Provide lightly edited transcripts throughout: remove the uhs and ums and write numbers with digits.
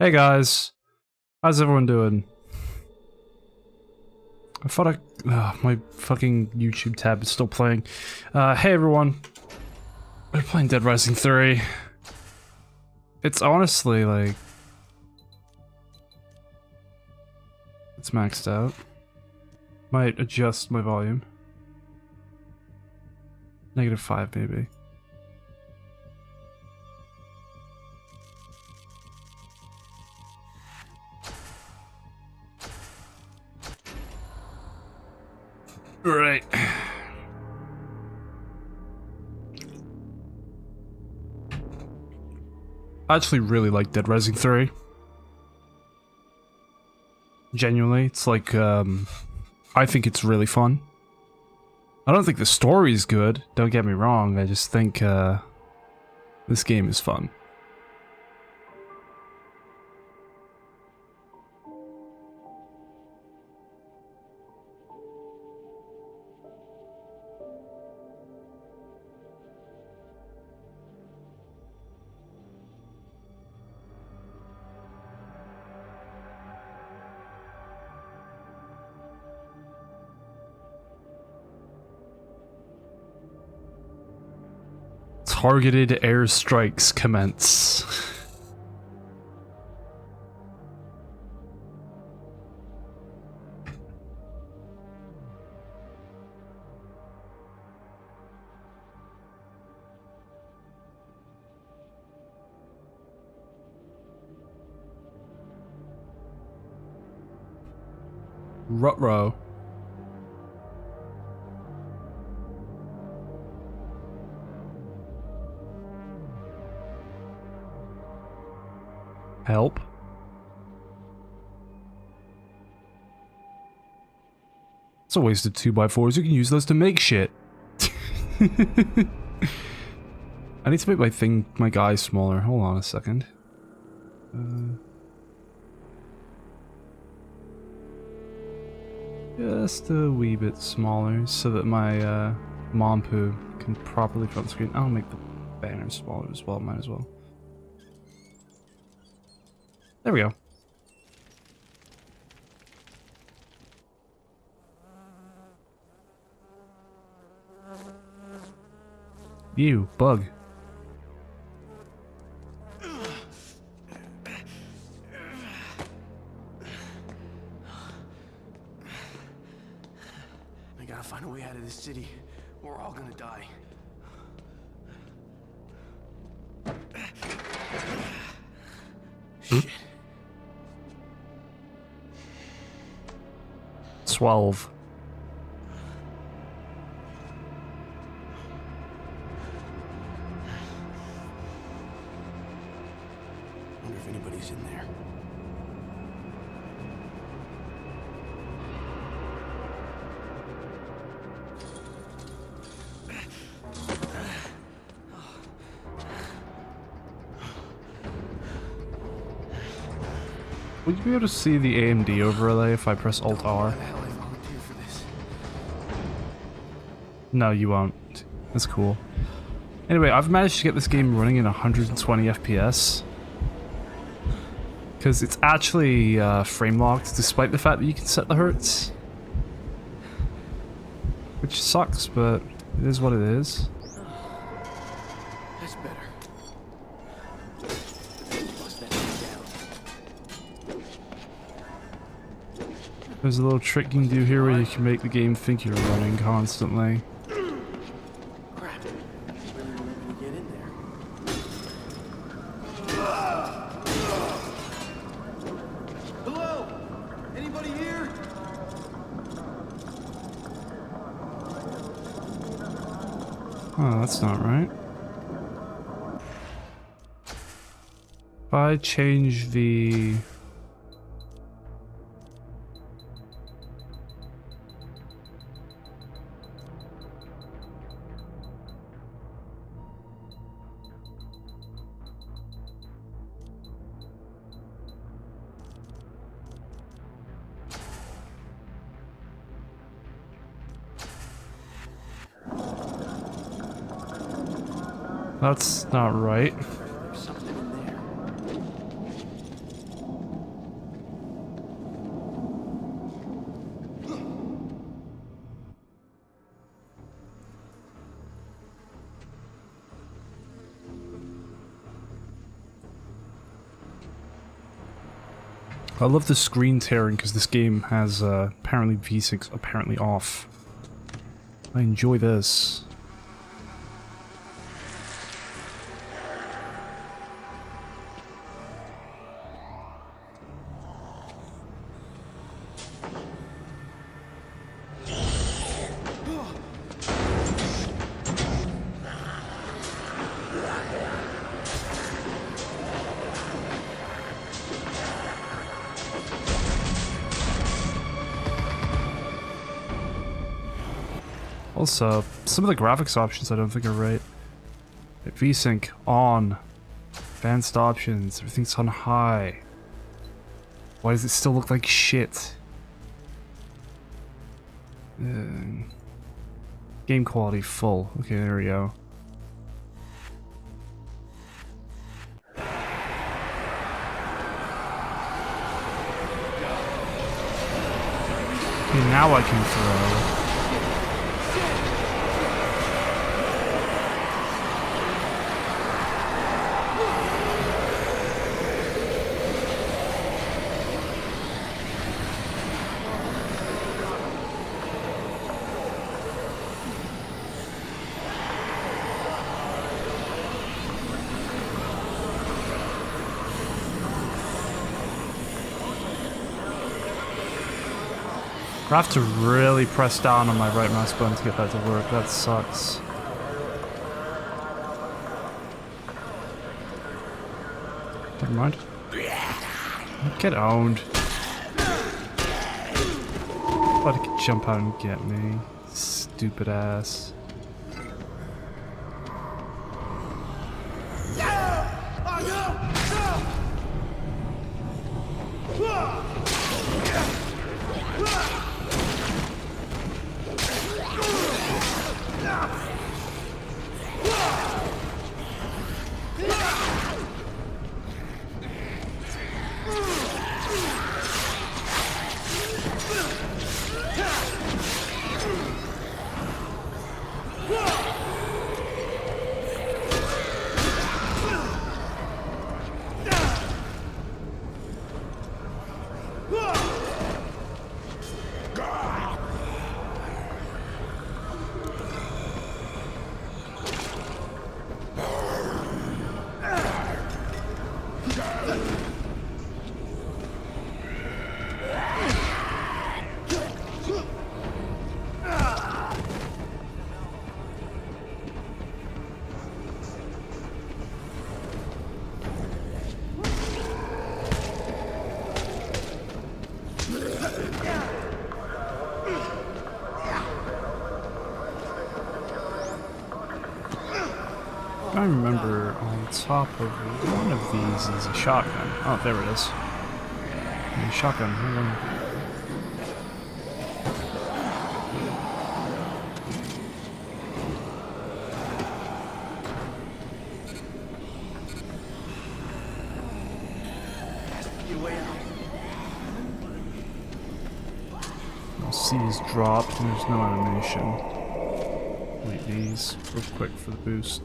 Hey guys, how's everyone doing? I thought my fucking YouTube tab is still playing. Hey everyone, we're playing Dead Rising 3. It's honestly like... it's maxed out. Might adjust my volume. -5 maybe. Right. I actually really like Dead Rising 3. Genuinely, it's like, I think it's really fun. I don't think the story's good, don't get me wrong, I just think, this game is fun. Targeted airstrikes commence. Ruh-roh. Help. It's a waste of 2x4s. You can use those to make shit. I need to make my guy smaller. Hold on a second. Just a wee bit smaller so that my mom poo can properly fit on the screen. I'll make the banner smaller as well. Might as well. There we go. You, bug. I gotta find a way out of this city. We're all gonna die. Shit. 12. Wonder if anybody's in there. Would you be able to see the AMD overlay if I press Alt-R? Why the hell I volunteered for this? No, you won't. That's cool. Anyway, I've managed to get this game running in 120 FPS. Because it's actually frame locked, despite the fact that you can set the hertz. Which sucks, but it is what it is. That's better. Bust that thing down. There's a little trick you can do here where you can make the game think you're running constantly. Crap. We're gonna get in there. Hello? Anybody here? Oh, that's not right. If I change the... That's not right. There's something in there. I love the screen tearing because this game has apparently V6 apparently off. I enjoy this. Also, some of the graphics options I don't think are right. VSync on. Advanced options. Everything's on high. Why does it still look like shit? Game quality full. Okay, there we go. Okay, now I can throw. I have to really press down on my right mouse button to get that to work. That sucks. Never mind. Get owned. Thought he could jump out and get me. Stupid ass. I remember on top of one of these is a shotgun. Oh, there it is. A shotgun. Hang on. C is dropped and there's no animation. Wait, these real quick for the boost.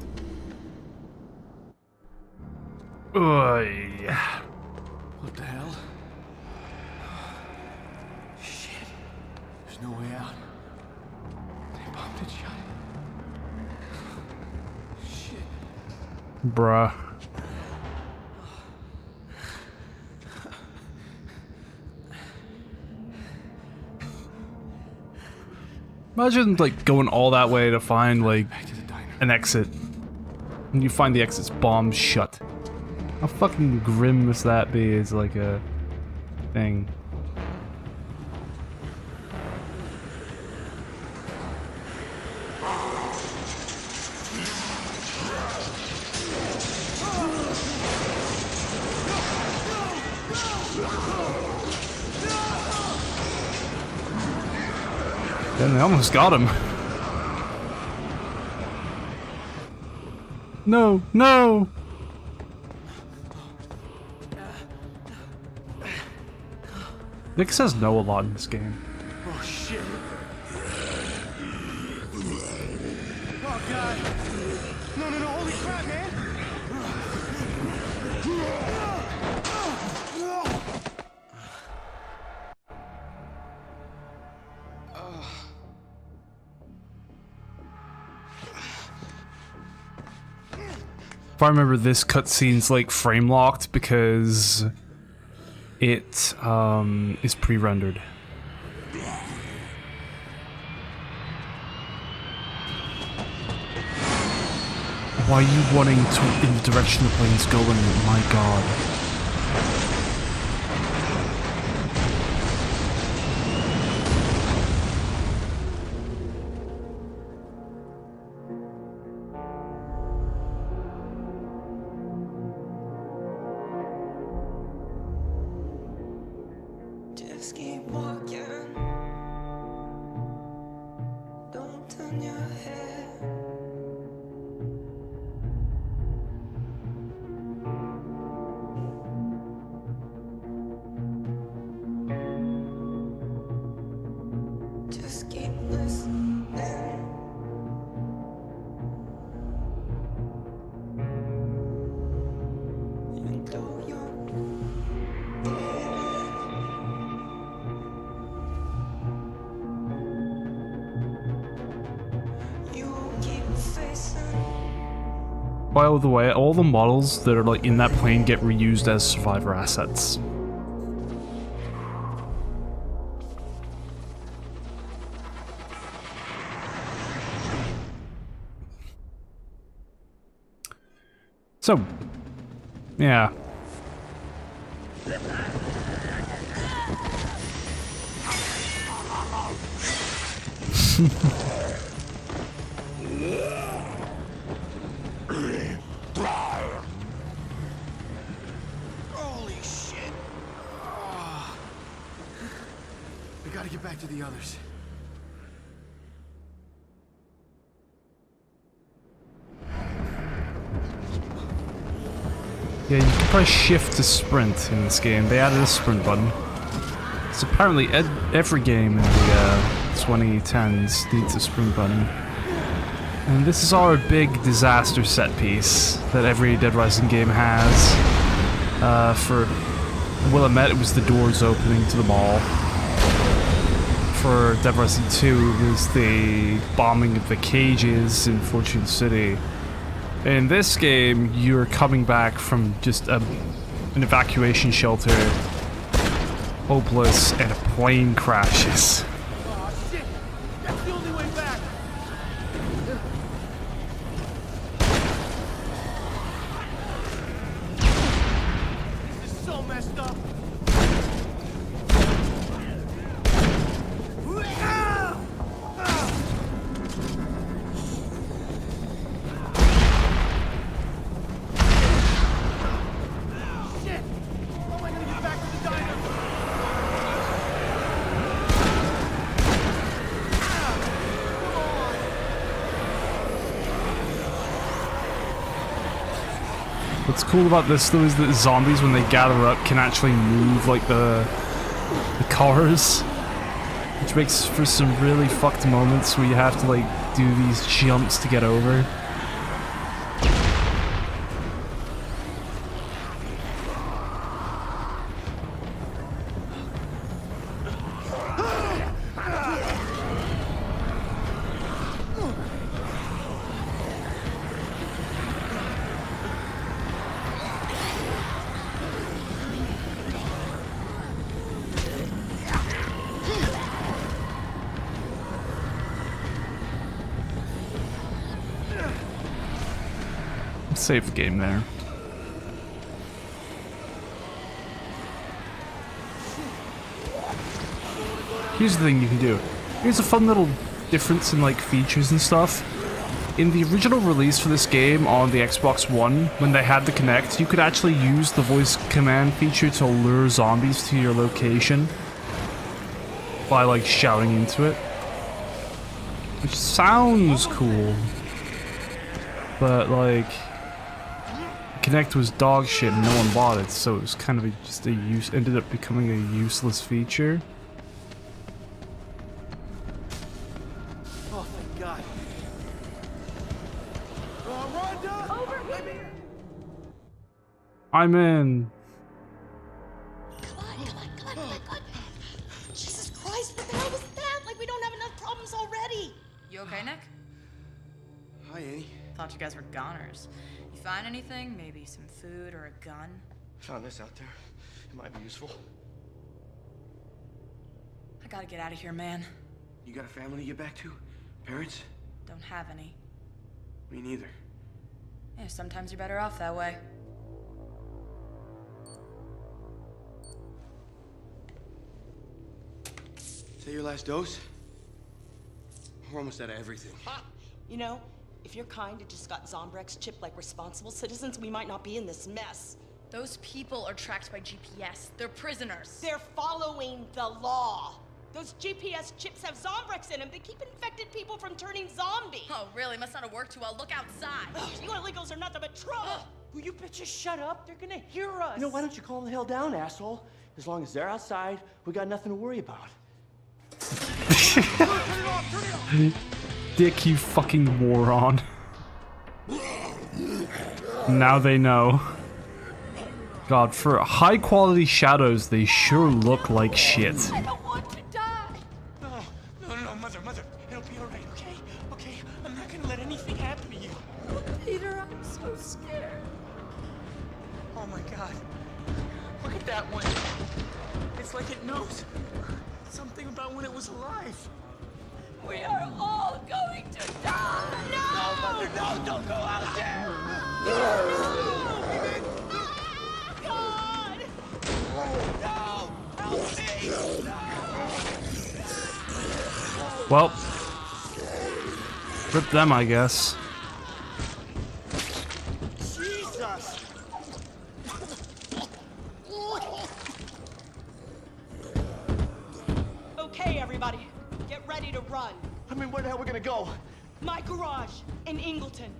Oy. What the hell? Shit. There's no way out. They bombed it shut. Shit. Bruh. Imagine, like, going all that way to find, like, an exit. And you find the exit's bombed shut. How fucking grim must that be as, like, a thing? Damn, they almost got him. No, no! Nick says no a lot in this game. Oh shit. Oh god. No, no, no, holy crap, man. If I remember, this cutscene's like frame locked because it is pre-rendered. Why are you wanting to in the direction the plane's going? My god. Just keep walking. Don't turn your head. Just keep listening. Even though you're dead. You keep facing. By the way, all the models that are like in that plane get reused as survivor assets. So, yeah. Holy shit! Oh. We gotta get back to the others. Yeah, you can press shift to sprint in this game. They added a sprint button. So apparently every game in the 2010s needs a sprint button. And this is our big disaster set piece that every Dead Rising game has. For Will It Met, it was the doors opening to the mall. For Dead Rising 2, it was the bombing of the cages in Fortune City. In this game, you're coming back from just an evacuation shelter, hopeless, and a plane crashes. Oh shit! That's the only way back! This is so messed up! Shit! How am I gonna get back to the diner? What's cool about this though is that zombies, when they gather up, can actually move like the cars, which makes for some really fucked moments where you have to like do these jumps to get over. Save the game there. Here's the thing you can do. Here's a fun little difference in like features and stuff. In the original release for this game on the Xbox One, when they had the Kinect, you could actually use the voice command feature to lure zombies to your location by like shouting into it. Which sounds cool. But like Kinect was dog shit and no one bought it, so it was kind of just a ended up becoming a useless feature. Oh, thank God. Rhonda! Over here! I'm in. Come on. Jesus Christ, what the hell was that? Like, we don't have enough problems already. You okay, Nick? Hi, Annie. Thought you guys were goners. You You find anything? Maybe some food or a gun? Found this out there. It might be useful. I gotta get out of here, man. You got a family to get back to? Parents? Don't have any. Me neither. Yeah, sometimes you're better off that way. Is that your last dose? We're almost out of everything. You know, if you're kind and just got Zombrex chipped like responsible citizens, we might not be in this mess. Those people are tracked by GPS. They're prisoners. They're following the law. Those GPS chips have Zombrex in them. They keep infected people from turning zombie. Oh, really? Must not have worked too well. Look outside. Ugh, you illegals are nothing but trouble. Will you bitches shut up? They're gonna hear us. You know, why don't you calm the hell down, asshole? As long as they're outside, we got nothing to worry about. Dick, you fucking moron. Now they know. God, for high quality shadows, they sure look like shit. I don't want to die. No, mother. It'll be alright, okay? Okay, I'm not gonna let anything happen to you. Oh, Peter, I'm so scared. Oh my god. Look at that one. It's like it knows something about when it was alive. We are all going to die. No, mother, no, don't go out there! God! No! Help me! Well, rip them, I guess. Jesus! Okay, everybody, get ready to run. I mean, where the hell are we gonna go? My garage in Ingleton.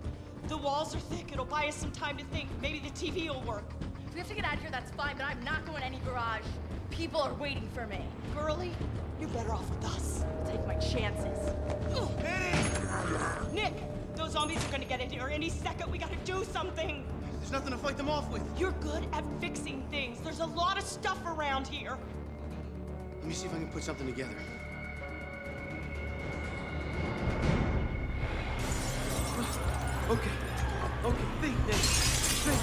The walls are thick. It'll buy us some time to think. Maybe the TV will work. If we have to get out of here, that's fine, but I'm not going any garage. People are waiting for me. Girlie, you're better off with us. I'll take my chances. Nick, those zombies are gonna get in here any second. We gotta do something. There's nothing to fight them off with. You're good at fixing things. There's a lot of stuff around here. Let me see if I can put something together. Okay. Okay, think, Nick. Think.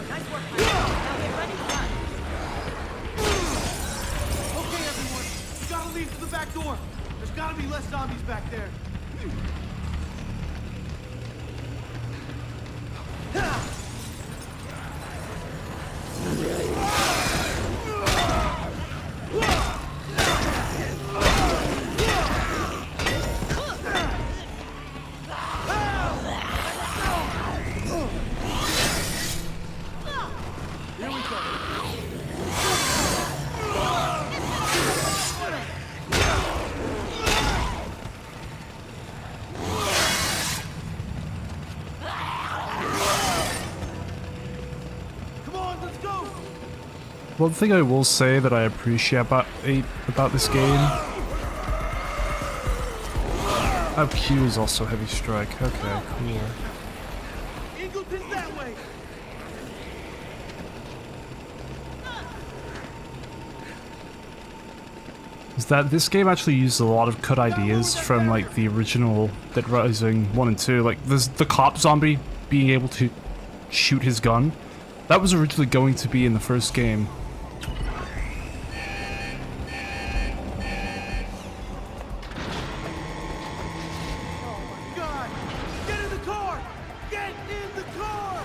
Nice work, Mike. Now get ready to run. Okay, everyone. We gotta leave through the back door. There's gotta be less zombies back there. Here we go. Come on, let's go. One thing I will say that I appreciate about this game. Oh, Q is also heavy strike. Okay, cool. Ingleton's that way. Is that this game actually used a lot of cut ideas from like the original Dead Rising 1 and 2. Like there's the cop zombie being able to shoot his gun. That was originally going to be in the first game. God, get in the car. Get in the car.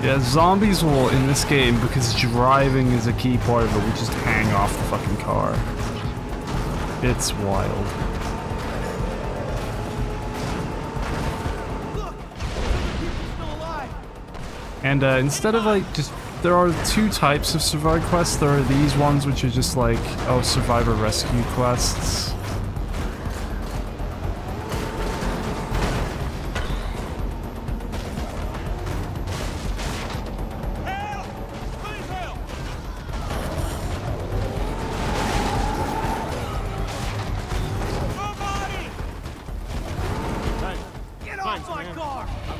Yeah, zombies will, in this game, because driving is a key part of it, we just hang off the fucking car. It's wild. Look, people still alive. And instead of like just, there are two types of survivor quests. There are these ones which are just like, oh, survivor rescue quests.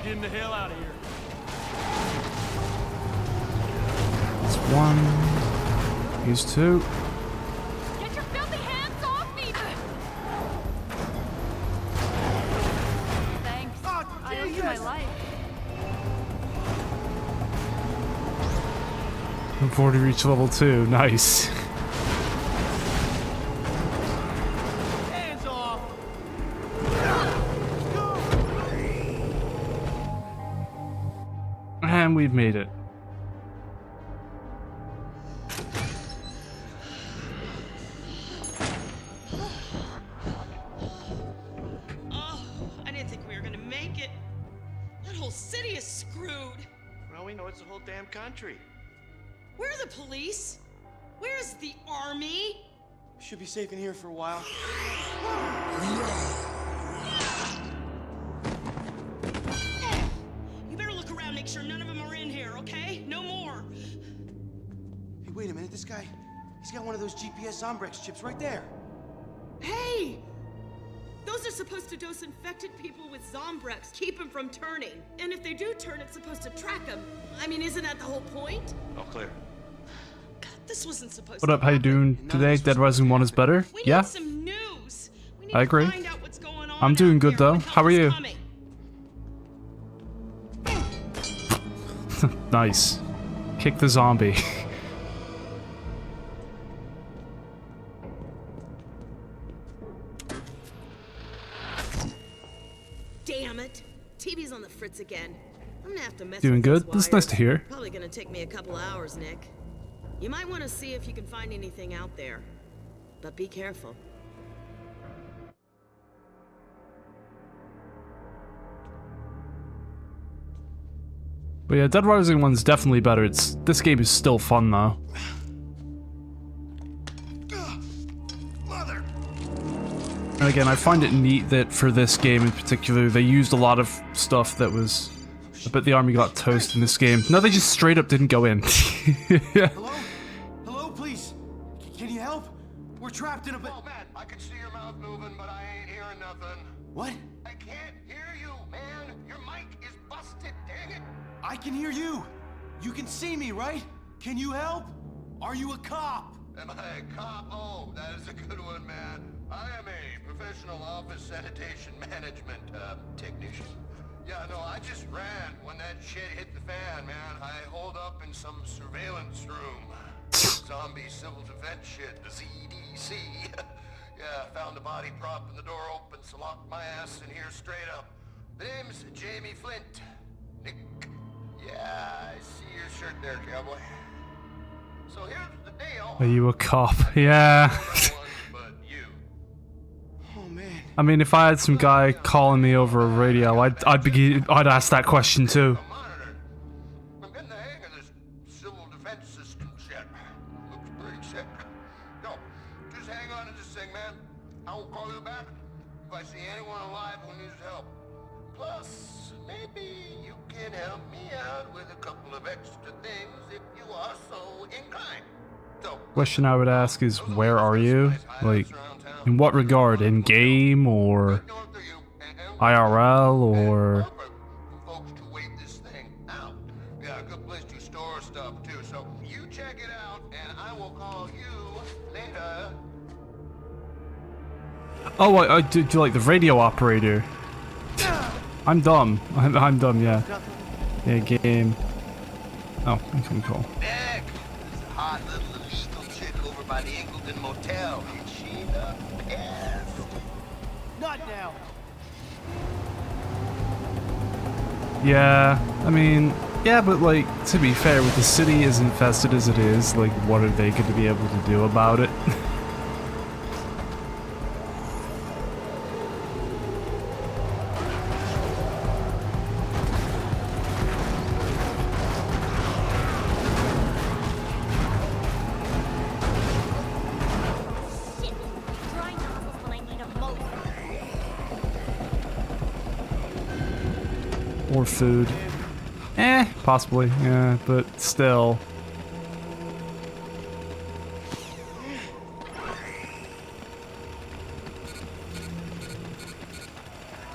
getting the hell out of here. That's one. Here's two. Get your filthy hands off me! Thanks. Oh, I owe you my life. I'm 40 reach level 2. Nice. Hands off. And we've made it. Oh, I didn't think we were gonna make it. That whole city is screwed. Well, we know it's the whole damn country. Where are the police? Where's the army? Should be safe in here for a while. You better look around, make sure none of them are in here, okay? No more. Hey, wait a minute. This guy, he's got one of those GPS Zombrex chips right there. Hey! Those are supposed to dose infected people with Zombrex, keep them from turning. And if they do turn, it's supposed to track them. I mean, isn't that the whole point? All clear. God, this wasn't supposed What to up? How you doing today? Dead Rising 1 is better? We Yeah, need some news. We need I to agree. find out what's going on I'm doing out good, here, though. what How are help you? is coming. nice. Kick the zombie. Damn it. TV's on the fritz again. I'm gonna have to mess Doing with those good? That's nice to wires. hear. Probably gonna take me a couple hours, Nick. You might want to see if you can find anything out there. But be careful. But yeah, Dead Rising 1's definitely better. This game is still fun though. Mother. And again, I find it neat that for this game in particular, they used a lot of stuff that was... I bet the army got toast in this game. No, they just straight up didn't go in. Hello? Hello, please. Can you help? We're trapped in a... Oh, man, I can see your mouth moving, but I ain't hearing nothing. What? I can't hear you, man. Your mic is busted, dang it. I can hear you. You can see me, right? Can you help? Are you a cop? Am I a cop? Oh, that is a good one, man. I am a professional office sanitation management technician. Yeah, no, I just ran when that shit hit the fan, man. I holed up in some surveillance room. Zombie civil defense shit, the ZDC. Yeah, found a body prop and the door open, so locked my ass in here straight up. The name's Jamie Flint. Nick. Yeah, I see your shirt there, cowboy. So here's the deal. Are you a cop? Yeah. But you. Oh, man. I mean, if I had some guy calling me over a radio, I'd ask that question too. I'm getting the hang of this civil defense system shit. Looks pretty sick. Yo, just hang on to this thing, man. I will call you back if I see anyone alive who needs help. Plus, maybe you can help me out with a couple of extra things if you are so inclined. So, Question I would ask is, where are you? Like, in what regard? In game or IRL or? folks to wait this thing out. Yeah, a good place to store stuff too. So you check it out, and I will call you later. Oh, I do like the radio operator. I'm dumb. I'm dumb. Yeah. Yeah. Game. Oh, okay, cool. Nick, this hot little illegal chick over by the Ingleton Motel. Is she the best? Not now. Yeah. I mean, yeah, but like, to be fair, with the city as infested as it is, like, what are they going to be able to do about it? Shit! Dry nozzles when I need them most. Or food. Possibly, yeah, but still.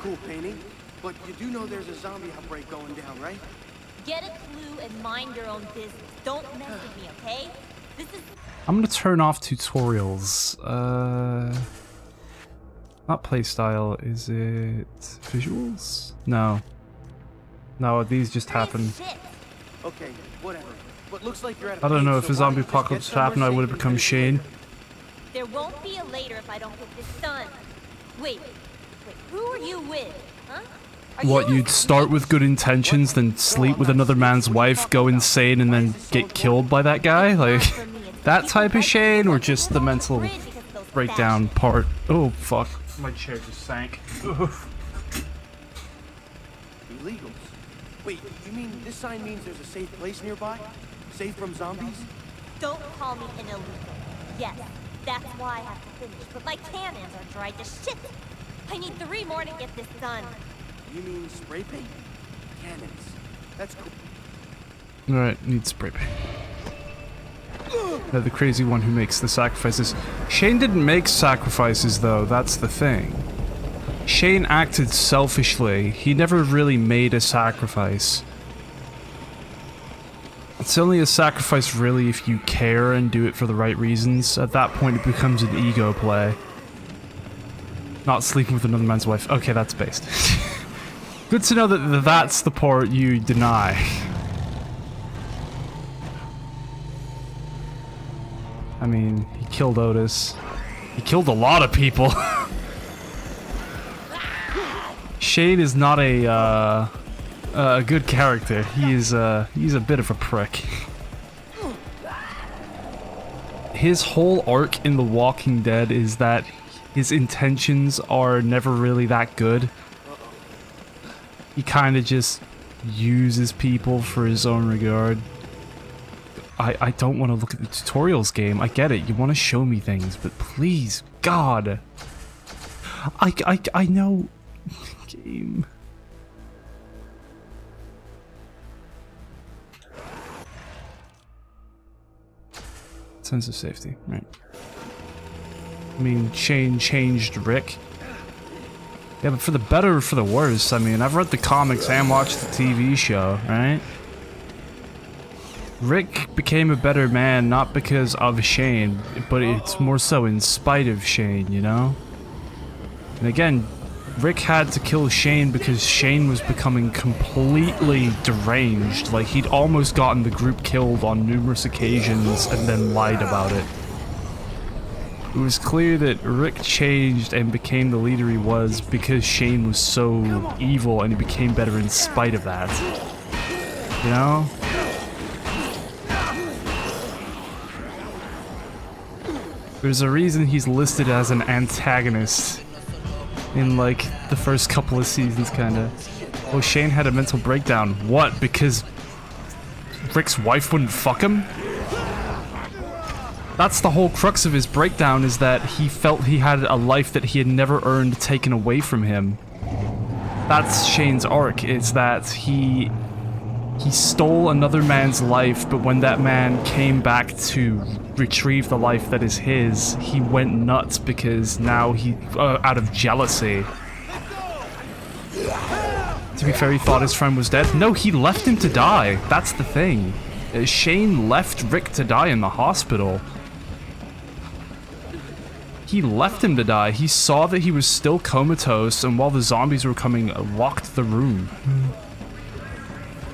Cool painting. But you do know there's a zombie outbreak going down, right? Get a clue and mind your own business. Don't mess with me, okay? This is I'm gonna turn off tutorials. Not playstyle, is it visuals? No. No, these just happen. shit. Okay, whatever. But looks like you're at I don't know, if so a why zombie don't you just get apocalypse somewhere happened, I safe would have and become finish it Shane. later? There won't be a later if I don't get this done. Wait, who are you with? Huh? Are What, you you'd start with good intentions, then sleep with another man's wife, go insane, and then get killed by that guy? Like, that type of Shane, or just the mental breakdown part? Oh, fuck. My chair just sank. Illegals? Wait, you mean this sign means there's a safe place nearby? Safe from zombies? Don't call me an illegal. Yes, that's why I have to finish, but my cannons are dried to shit. I need 3 more to get this done. You mean spray paint? Cannons. That's cool. Alright, need spray paint. They're the crazy one who makes the sacrifices. Shane didn't make sacrifices, though, that's the thing. Shane acted selfishly. He never really made a sacrifice. It's only a sacrifice, really, if you care and do it for the right reasons. At that point, it becomes an ego play. Not sleeping with another man's wife. Okay, that's based. Good to know that that's the part you deny. I mean, he killed Otis. He killed a lot of people. Shane is not a good character. He's a bit of a prick. His whole arc in The Walking Dead is that his intentions are never really that good. He kind of just uses people for his own regard. I don't want to look at the tutorials game. I get it. You want to show me things, but please, God. I know. Game. Sense of safety, right. I mean, Shane changed Rick. Yeah, but for the better or for the worse. I mean, I've read the comics and watched the TV show, right? Rick became a better man not because of Shane, but it's more so in spite of Shane, you know? And again, Rick had to kill Shane because Shane was becoming completely deranged. Like, he'd almost gotten the group killed on numerous occasions and then lied about it. It was clear that Rick changed and became the leader he was because Shane was so evil, and he became better in spite of that. You know? There's a reason he's listed as an antagonist in, like, the first couple of seasons, kinda. Oh, Shane had a mental breakdown. What? Because Rick's wife wouldn't fuck him? That's the whole crux of his breakdown, is that he felt he had a life that he had never earned taken away from him. That's Shane's arc, is that he stole another man's life, but when that man came back to retrieve the life that is his, he went nuts because now he, out of jealousy. To be fair, he thought his friend was dead. No, he left him to die. That's the thing. Shane left Rick to die in the hospital. He left him to die. He saw that he was still comatose, and while the zombies were coming, locked the room.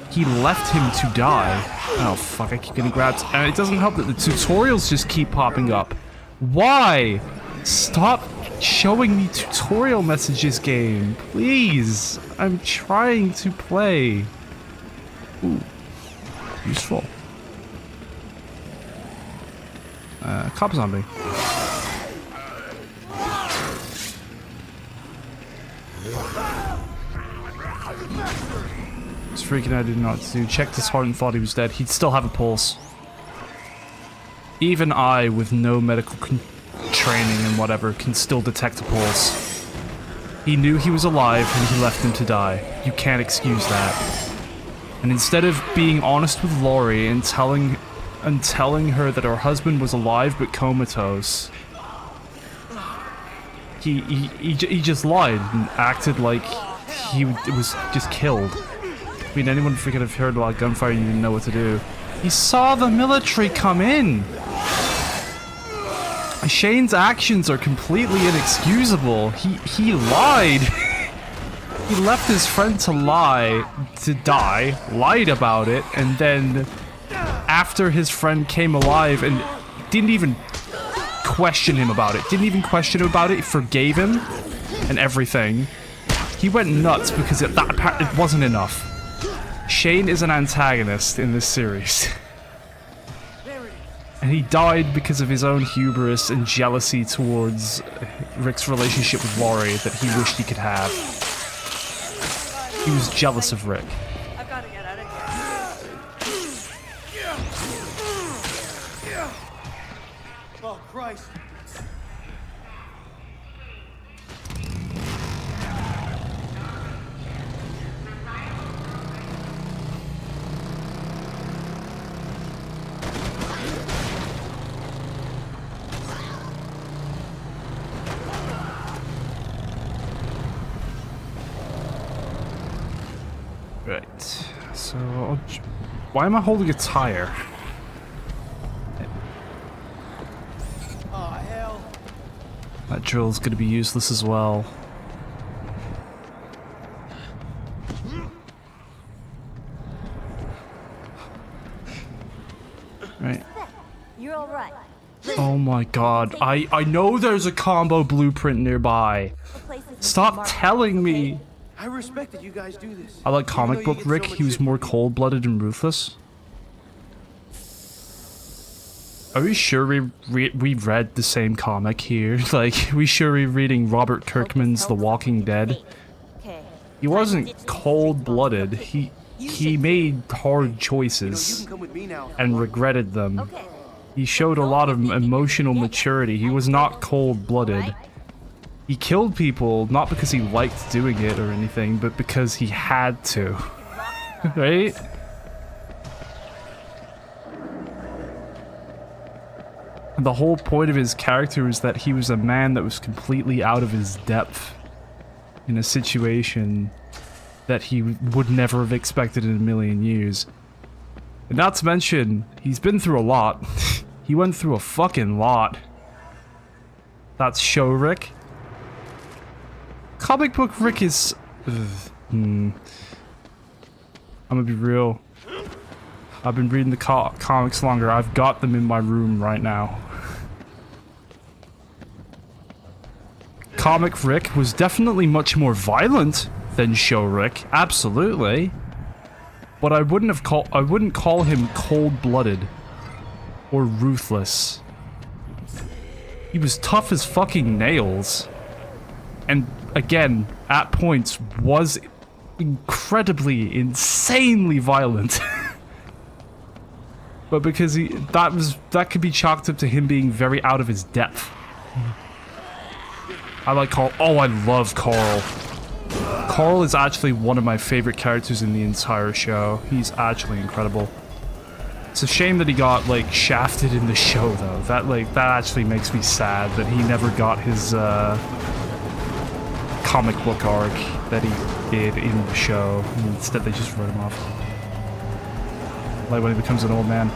He left him to die. Oh fuck, I keep getting grabbed. And it doesn't help that the tutorials just keep popping up. Why? Stop showing me tutorial messages, game. Please. I'm trying to play. Ooh. Useful. Cop zombie. He's freaking out, didn't know what to do. Checked his heart and thought he was dead. He'd still have a pulse. Even I, with no medical training and whatever, can still detect a pulse. He knew he was alive and he left him to die. You can't excuse that. And instead of being honest with Laurie and telling her that her husband was alive but comatose, he just lied and acted like he was just killed. I mean, anyone could have heard a lot of gunfire and you didn't know what to do. He saw the military come in! Shane's actions are completely inexcusable. He lied. He left his friend to die, lied about it, and then after his friend came alive and didn't even question him about it, he forgave him and everything. He went nuts because it wasn't enough. Shane is an antagonist in this series. And he died because of his own hubris and jealousy towards Rick's relationship with Laurie that he wished he could have. He was jealous of Rick. I've got to get out of here. Oh, Christ. Right, so why am I holding a tire? Oh, hell. That drill's gonna be useless as well. Right. You're all right. Oh my god, I know there's a combo blueprint nearby. Stop telling me. I respect that you guys do this. I like Even comic though you book get so Rick, much he was shit more from me. cold-blooded and ruthless. Are we sure we read the same comic here? Like, we sure we're reading Robert Kirkman's The Walking Dead? Okay. He wasn't cold-blooded, he made hard choices You can come with me now. and regretted them. Okay. He showed a lot of emotional maturity. He was not cold-blooded. He killed people not because he liked doing it or anything, but because he had to. Right? And the whole point of his character is that he was a man that was completely out of his depth in a situation that he would never have expected in a million years. And not to mention, he's been through a lot. He went through a fucking lot. That's show Rick. Comic book Rick is... I'm gonna be real. I've been reading the comics longer. I've got them in my room right now. Comic Rick was definitely much more violent than show Rick, absolutely. But I wouldn't call him cold-blooded or ruthless. He was tough as fucking nails. And again, at points was incredibly, insanely violent. But because that could be chalked up to him being very out of his depth. I like Carl. Oh, I love Carl. Carl is actually one of my favorite characters in the entire show. He's actually incredible. It's a shame that he got, like, shafted in the show, though. That actually makes me sad that he never got his, comic book arc that he did in the show. And instead, they just wrote him off. Like when he becomes an old man.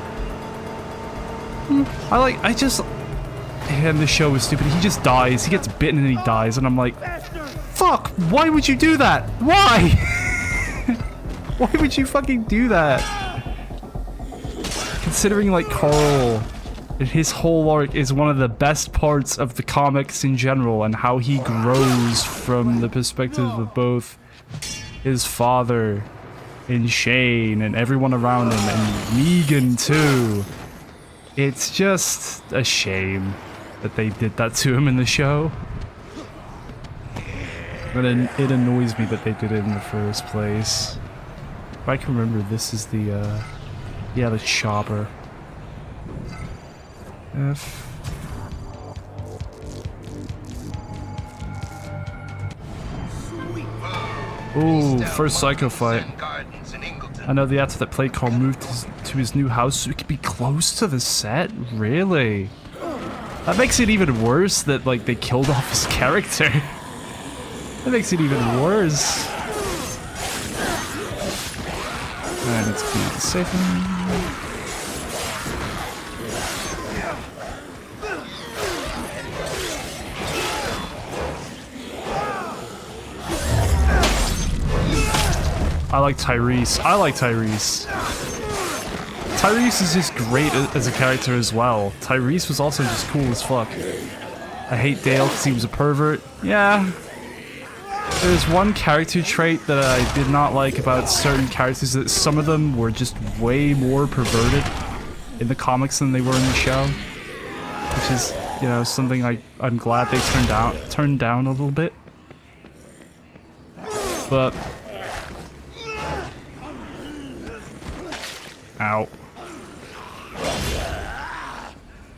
And the show is stupid. He just dies. He gets bitten and he dies. And I'm like, fuck, why would you do that? Why? Why would you fucking do that? Considering, like, Carl and his whole arc is one of the best parts of the comics in general, and how he grows from the perspective of both his father and Shane and everyone around him, and Negan too. It's just a shame that they did that to him in the show. But it annoys me that they did it in the first place. If I can remember, this is the, yeah, the chopper. Ooh, first Psycho fight. I know the actor that played Carl moved to his new house so he could be close to the set? Really? That makes it even worse that, like, they killed off his character. That makes it even worse. I need to clean out the safe room. I like Tyrese. I like Tyrese. Tyrese is just great as a character as well. Tyrese was also just cool as fuck. I hate Dale because he was a pervert. Yeah. There's one character trait that I did not like about certain characters, that some of them were just way more perverted in the comics than they were in the show. Which is, you know, something I'm glad they turned down a little bit. But... Ow.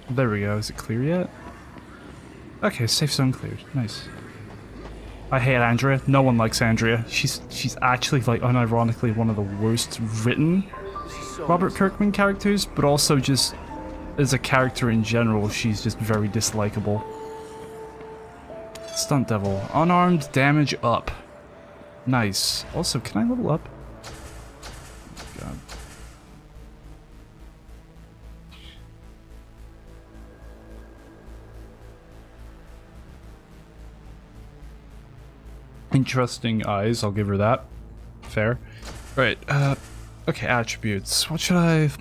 There we go. Is it clear yet? Okay, safe zone cleared. Nice. I hate Andrea. No one likes Andrea. She's actually, like, unironically one of the worst written Robert Kirkman characters, but also just as a character in general, she's just very dislikable. Stunt Devil. Unarmed damage up. Nice. Also, can I level up? God. Interesting eyes, I'll give her that. Fair. Right, okay, attributes. What should I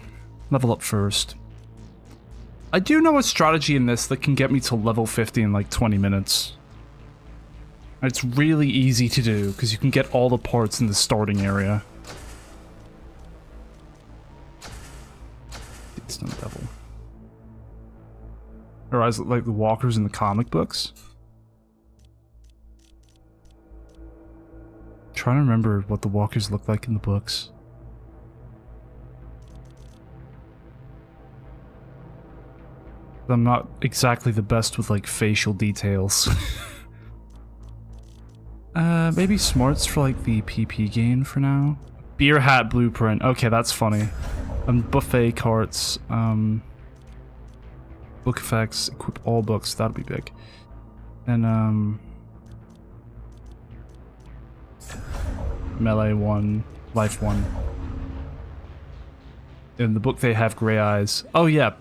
level up first? I do know a strategy in this that can get me to level 50 in like 20 minutes. It's really easy to do, because you can get all the parts in the starting area. It's not devil. Or is it like the walkers in the comic books? Trying to remember what the walkers look like in the books. I'm not exactly the best with like facial details. Maybe smarts for like the PP gain for now. Beer hat blueprint. Okay, that's funny. Buffet carts. Book effects. Equip all books. That'll be big. And melee 1, life 1. In the book they have gray eyes. Oh yeah.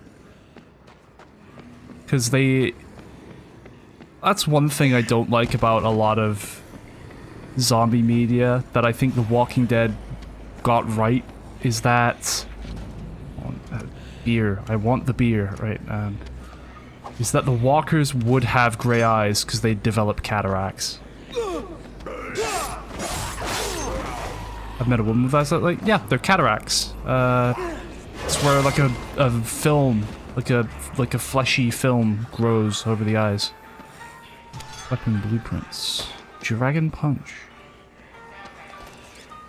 Because that's one thing I don't like about a lot of zombie media that I think The Walking Dead got right, is that... beer. I want the beer, right? Is that the walkers would have gray eyes because they develop cataracts. I've met a woman with eyes that, like, yeah, they're cataracts. It's where like a film, like a fleshy film grows over the eyes. Weapon blueprints. Dragon punch.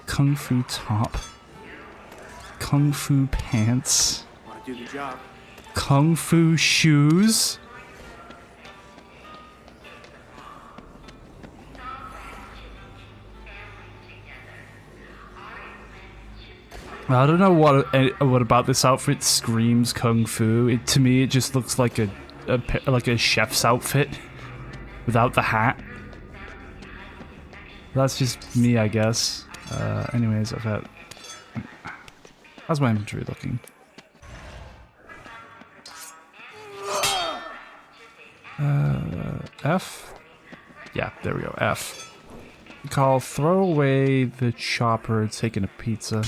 Kung fu top. Kung fu pants. Want to do the job? Kung fu shoes. I don't know what about this outfit screams kung fu. To me, it just looks like a chef's outfit without the hat. That's just me, I guess. Anyways, how's my inventory looking? F? Yeah, there we go. F. Call throw away the chopper, taking a pizza.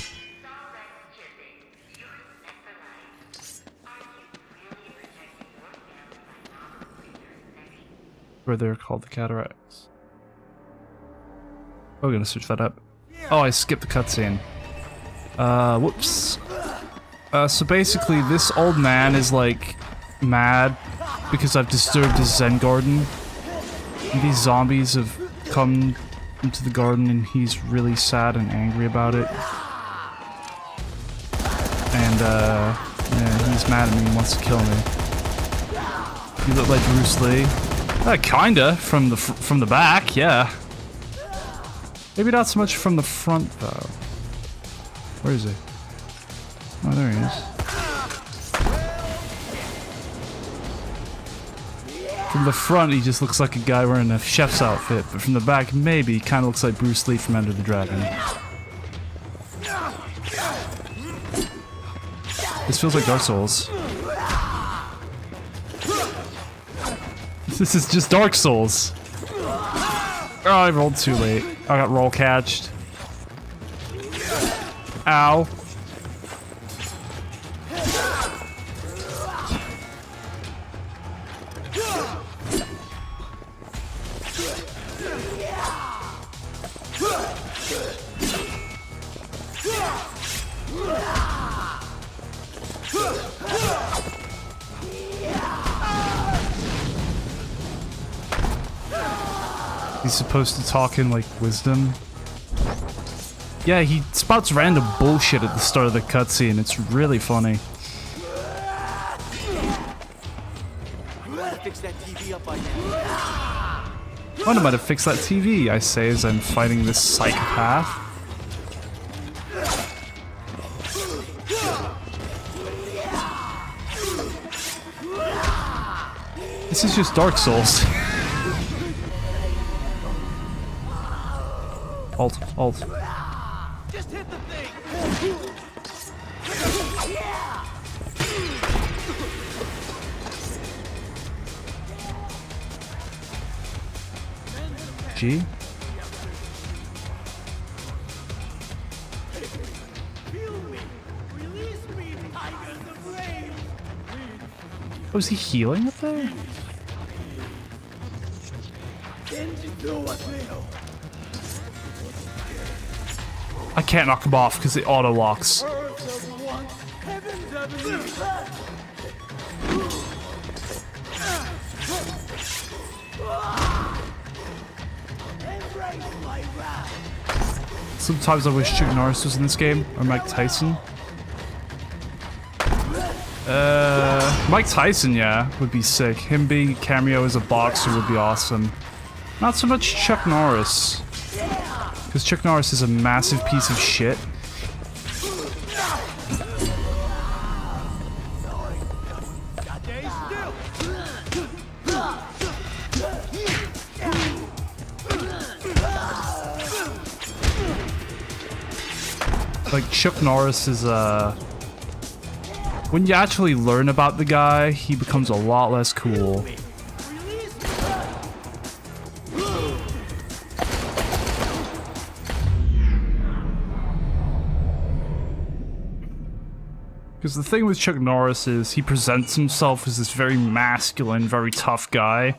Where they're called the cataracts. Oh, we're gonna switch that up. Oh, I skipped the cutscene. Whoops. So basically, this old man is like mad because I've disturbed his Zen garden. And these zombies have come into the garden and he's really sad and angry about it. And, yeah, he's mad at me and wants to kill me. You look like Bruce Lee. Kinda, from the back, yeah. Maybe not so much from the front, though. Where is he? Oh, there he is. From the front, he just looks like a guy wearing a chef's outfit, but from the back, maybe, he kind of looks like Bruce Lee from Enter the Dragon. This feels like Dark Souls. This is just Dark Souls. Oh, I rolled too late. I got roll catched. Ow. He's supposed to talk in, like, wisdom. Yeah, he spouts random bullshit at the start of the cutscene. It's really funny. Fix that TV up by now. What am I to fix that TV? I say as I'm fighting this psychopath. This is just Dark Souls. Alt, alt. Just hit the thing. G? Oh, is he healing up there? I can't knock him off because it auto locks. Sometimes I wish Chuck Norris was in this game, or Mike Tyson. Mike Tyson, yeah, would be sick. Him being a cameo as a boxer would be awesome. Not so much Chuck Norris. Because Chuck Norris is a massive piece of shit. Like, Chuck Norris is, when you actually learn about the guy, he becomes a lot less cool. Because the thing with Chuck Norris is he presents himself as this very masculine, very tough guy.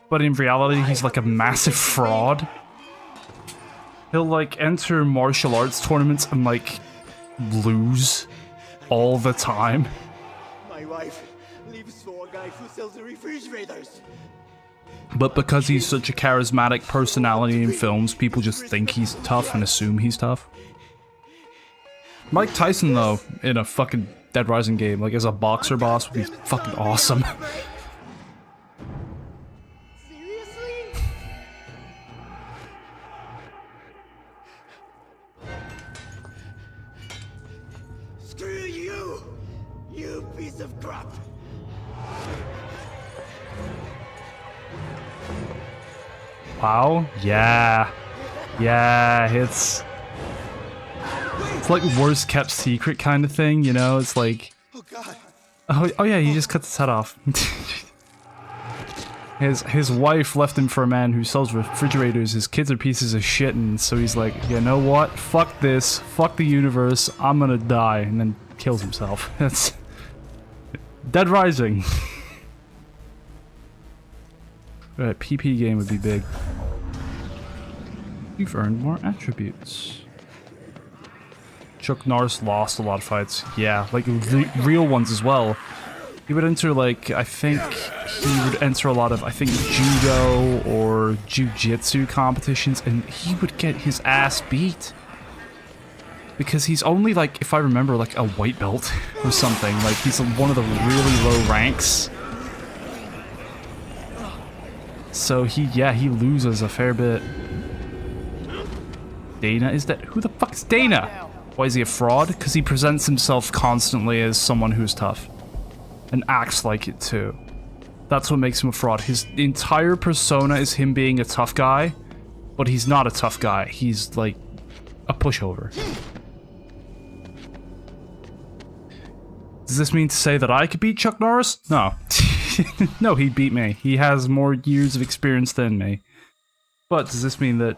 But in reality, he's like a massive fraud. He'll like enter martial arts tournaments and like lose all the time. My wife lives for a guy who sells the refrigerators. But because he's such a charismatic personality in films, people just think he's tough and assume he's tough. Mike Tyson, though, in a fucking Dead Rising game, like as a boxer boss, would be fucking awesome. Seriously? Screw you! You piece of crap! Wow. Yeah. Yeah, it's like worst kept secret kind of thing, you know? It's like, Oh God! oh yeah, he just cut his head off. His wife left him for a man who sells refrigerators. His kids are pieces of shit, and so he's like, you know what? Fuck this. Fuck the universe. I'm gonna die, and then kills himself. That's Dead Rising. Right, PP game would be big. You've earned more attributes. Chuck Norris lost a lot of fights. Yeah, like real ones as well. He would enter like, I think he would enter a lot of, I think, judo or jiu-jitsu competitions, and he would get his ass beat. Because he's only like, if I remember, like a white belt or something. Like he's one of the really low ranks. So he loses a fair bit. Dana is that? Who the fuck is Dana? Why is he a fraud? Because he presents himself constantly as someone who's tough. And acts like it too. That's what makes him a fraud. His entire persona is him being a tough guy, but he's not a tough guy. He's like a pushover. Does this mean to say that I could beat Chuck Norris? No. No, he beat me. He has more years of experience than me. But does this mean that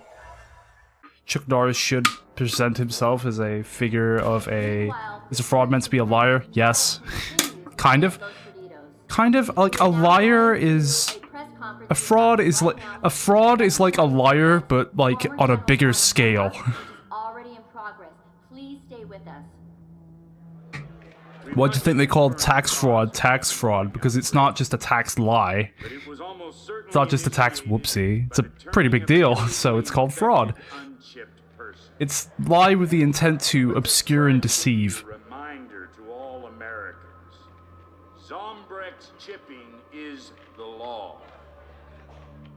Chuck Norris should present himself as a figure of a... Is a fraud meant to be a liar? Yes. Kind of. Kind of. Like, a liar is... A fraud is like a liar, but like on a bigger scale. Already in progress. Please stay with us. Why do you think they called tax fraud? Because it's not just a tax lie. It's not just a tax whoopsie. It's a pretty big deal, so it's called fraud. It's lie with the intent to obscure and deceive. Reminder to all Americans. Zombrex chipping is the law.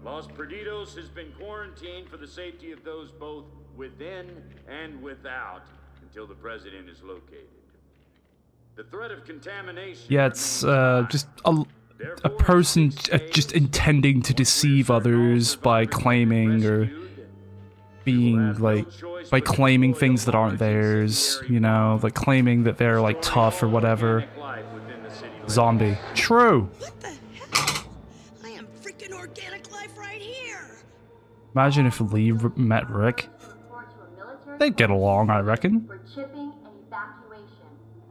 Los Perdidos has been quarantined for the safety of those both within and without until the president is located. The threat of contamination... Yeah, it's just a person just intending to deceive others by claiming or being like... by claiming things that aren't theirs, you know, like claiming that they're like tough or whatever. Zombie. True! What the hell? I am freaking organic life right here! Imagine if Lee met Rick. They'd get along, I reckon. For chipping and evacuation.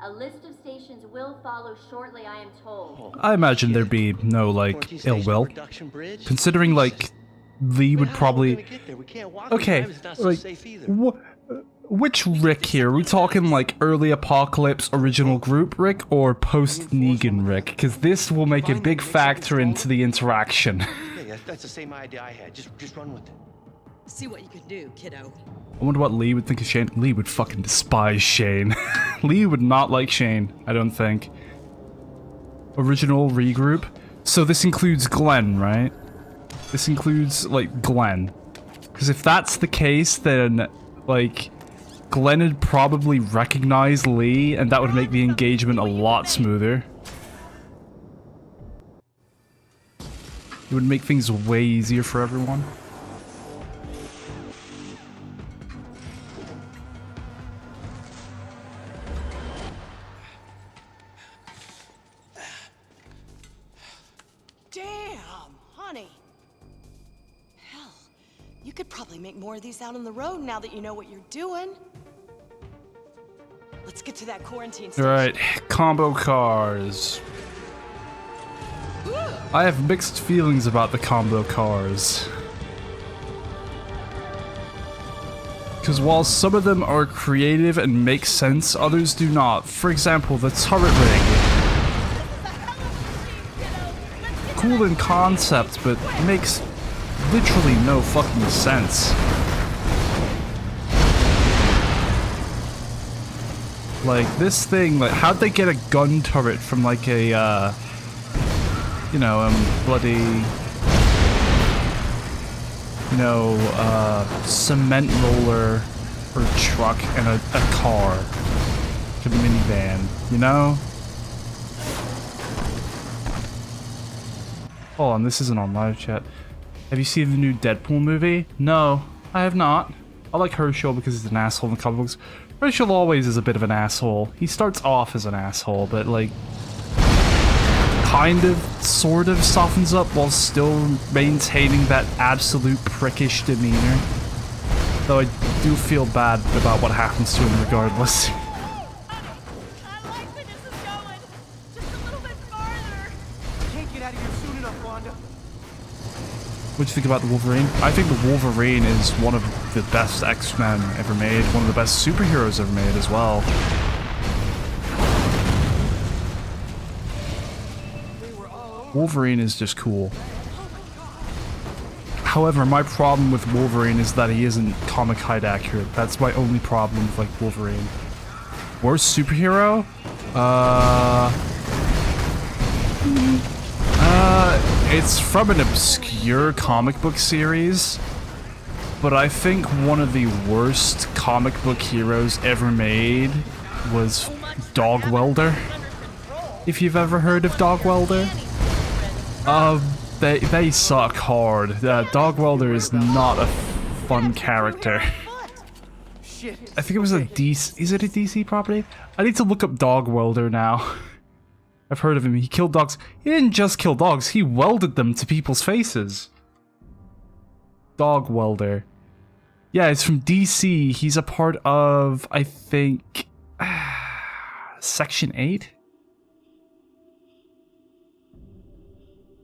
A list of stations will follow shortly, I am told. I imagine there'd be no, like, ill will. Considering, like, Lee would probably... Okay, like, which Rick here? Are we talking, like, early Apocalypse original group Rick or post-Negan Rick? Because this will make a big factor into the interaction. Yeah, that's the same idea I had. Just run with it. See what you can do, kiddo. I wonder what Lee would think of Shane. Lee would fucking despise Shane. Lee would not like Shane, I don't think. Original regroup. So this includes Glenn, right? This includes, like, Glenn. Because if that's the case, then, like, Glenn would probably recognize Lee, and that would make the engagement a lot smoother. It would make things way easier for everyone. Damn, honey. Hell, you could probably make more of these out on the road now that you know what you're doing. Let's get to that quarantine station. Alright, combo cars. I have mixed feelings about the combo cars. Because while some of them are creative and make sense, others do not. For example, the turret rig. Cool in concept, but makes literally no fucking sense. Like, this thing, like, how'd they get a gun turret from, like, a, you know, bloody, you know, cement roller or truck and a car, like a minivan, you know? Hold on, this isn't on live chat. Have you seen the new Deadpool movie? No, I have not. I like Herschel because he's an asshole in the comic books. Herschel always is a bit of an asshole. He starts off as an asshole, but like, kind of, sort of softens up while still maintaining that absolute prickish demeanor. Though I do feel bad about what happens to him regardless. I like where this is going. Just a little bit farther. Can't get out of here soon enough, Wanda. What do you think about the Wolverine? I think the Wolverine is one of the best X-Men ever made, one of the best superheroes ever made as well. Wolverine is just cool. However, my problem with Wolverine is that he isn't comic height accurate. That's my only problem with, like, Wolverine. Worst superhero? It's from an obscure comic book series, but I think one of the worst comic book heroes ever made was Dog Welder. If you've ever heard of Dog Welder. They suck hard. Dog Welder is not a fun character. I think it was a DC... Is it a DC property? I need to look up Dog Welder now. I've heard of him. He killed dogs. He didn't just kill dogs, he welded them to people's faces. Dog welder. Yeah, it's from DC. He's a part of, I think, Section 8?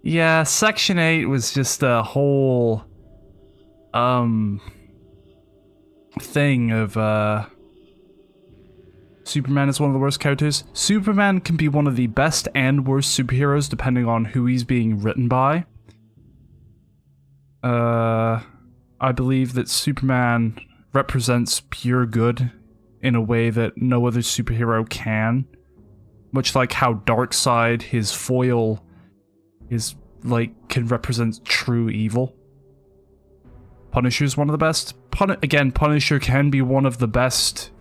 Yeah, Section 8 was just a whole, thing of, Superman is one of the worst characters. Superman can be one of the best and worst superheroes depending on who he's being written by. I believe that Superman represents pure good in a way that no other superhero can. Much like how Darkseid, his foil, is can represent true evil. Punisher's one of the best. Again, Punisher can be one of the best,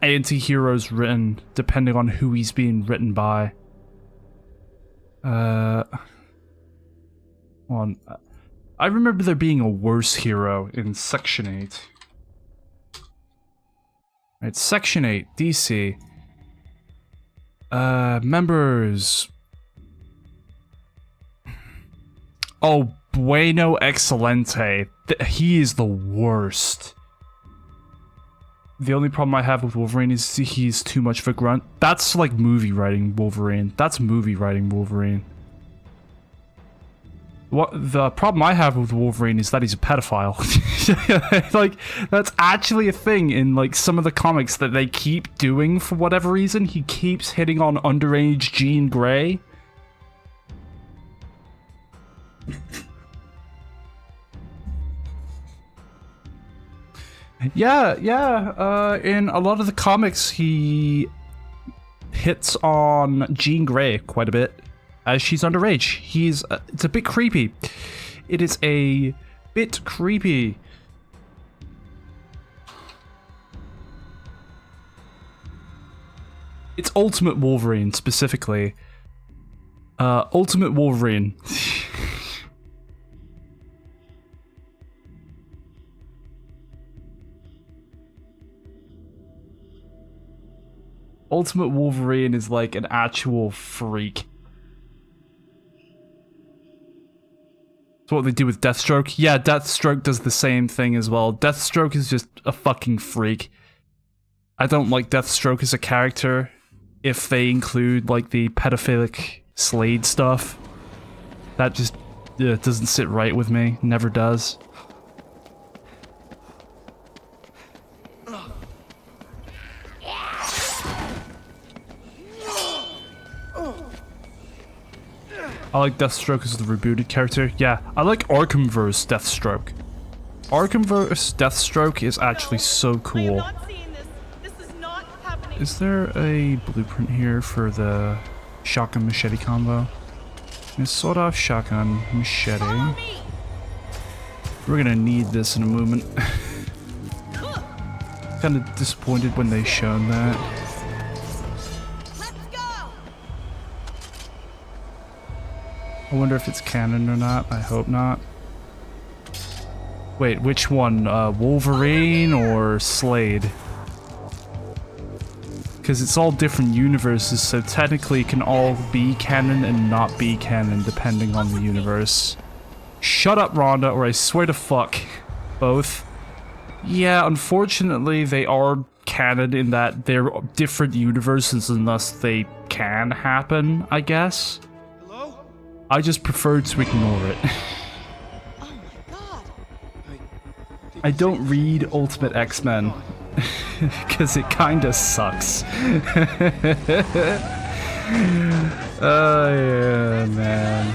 anti-heroes written, depending on who he's being written by. I remember there being a worse hero in Section 8. Right, Section 8, DC. Members. Oh, Bueno Excelente. He is the worst. The only problem I have with Wolverine is he's too much of a grunt. That's like movie writing Wolverine. That's movie writing Wolverine. What the problem I have with Wolverine is that he's a pedophile. That's actually a thing in some of the comics that they keep doing for whatever reason. He keeps hitting on underage Jean Grey. Yeah. In a lot of the comics, he hits on Jean Grey quite a bit. As she's underage. It's a bit creepy. It is a bit creepy. It's Ultimate Wolverine, specifically. Ultimate Wolverine. Ultimate Wolverine is like an actual freak. It's what they do with Deathstroke. Yeah, Deathstroke does the same thing as well. Deathstroke is just a fucking freak. I don't like Deathstroke as a character if they include the pedophilic Slade stuff. That just doesn't sit right with me. Never does. I like Deathstroke as the rebooted character. Yeah, I like Arkhamverse Deathstroke. Arkhamverse Deathstroke is actually so cool. Is there a blueprint here for the shotgun machete combo? It's sort of shotgun machete. We're gonna need this in a moment. Kind of disappointed when they shown that. I wonder if it's canon or not. I hope not. Wait, which one? Wolverine or Slade? Because it's all different universes, so technically it can all be canon and not be canon depending on the universe. Shut up, Rhonda, or I swear to fuck. Both. Yeah, unfortunately they are canon in that they're different universes and thus they can happen, I guess. I just prefer to ignore it. Oh my god. I don't read Ultimate X-Men because it kinda sucks. Oh yeah, man.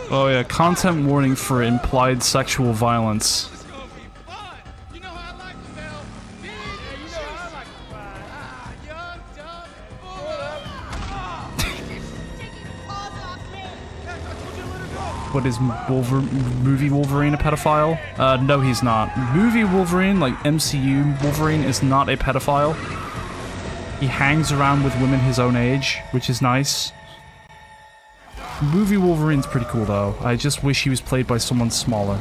Oh yeah, content warning for implied sexual violence. What is movie Wolverine a pedophile? No, he's not. Movie Wolverine, like MCU Wolverine, is not a pedophile. He hangs around with women his own age, which is nice. Movie Wolverine's pretty cool though. I just wish he was played by someone smaller.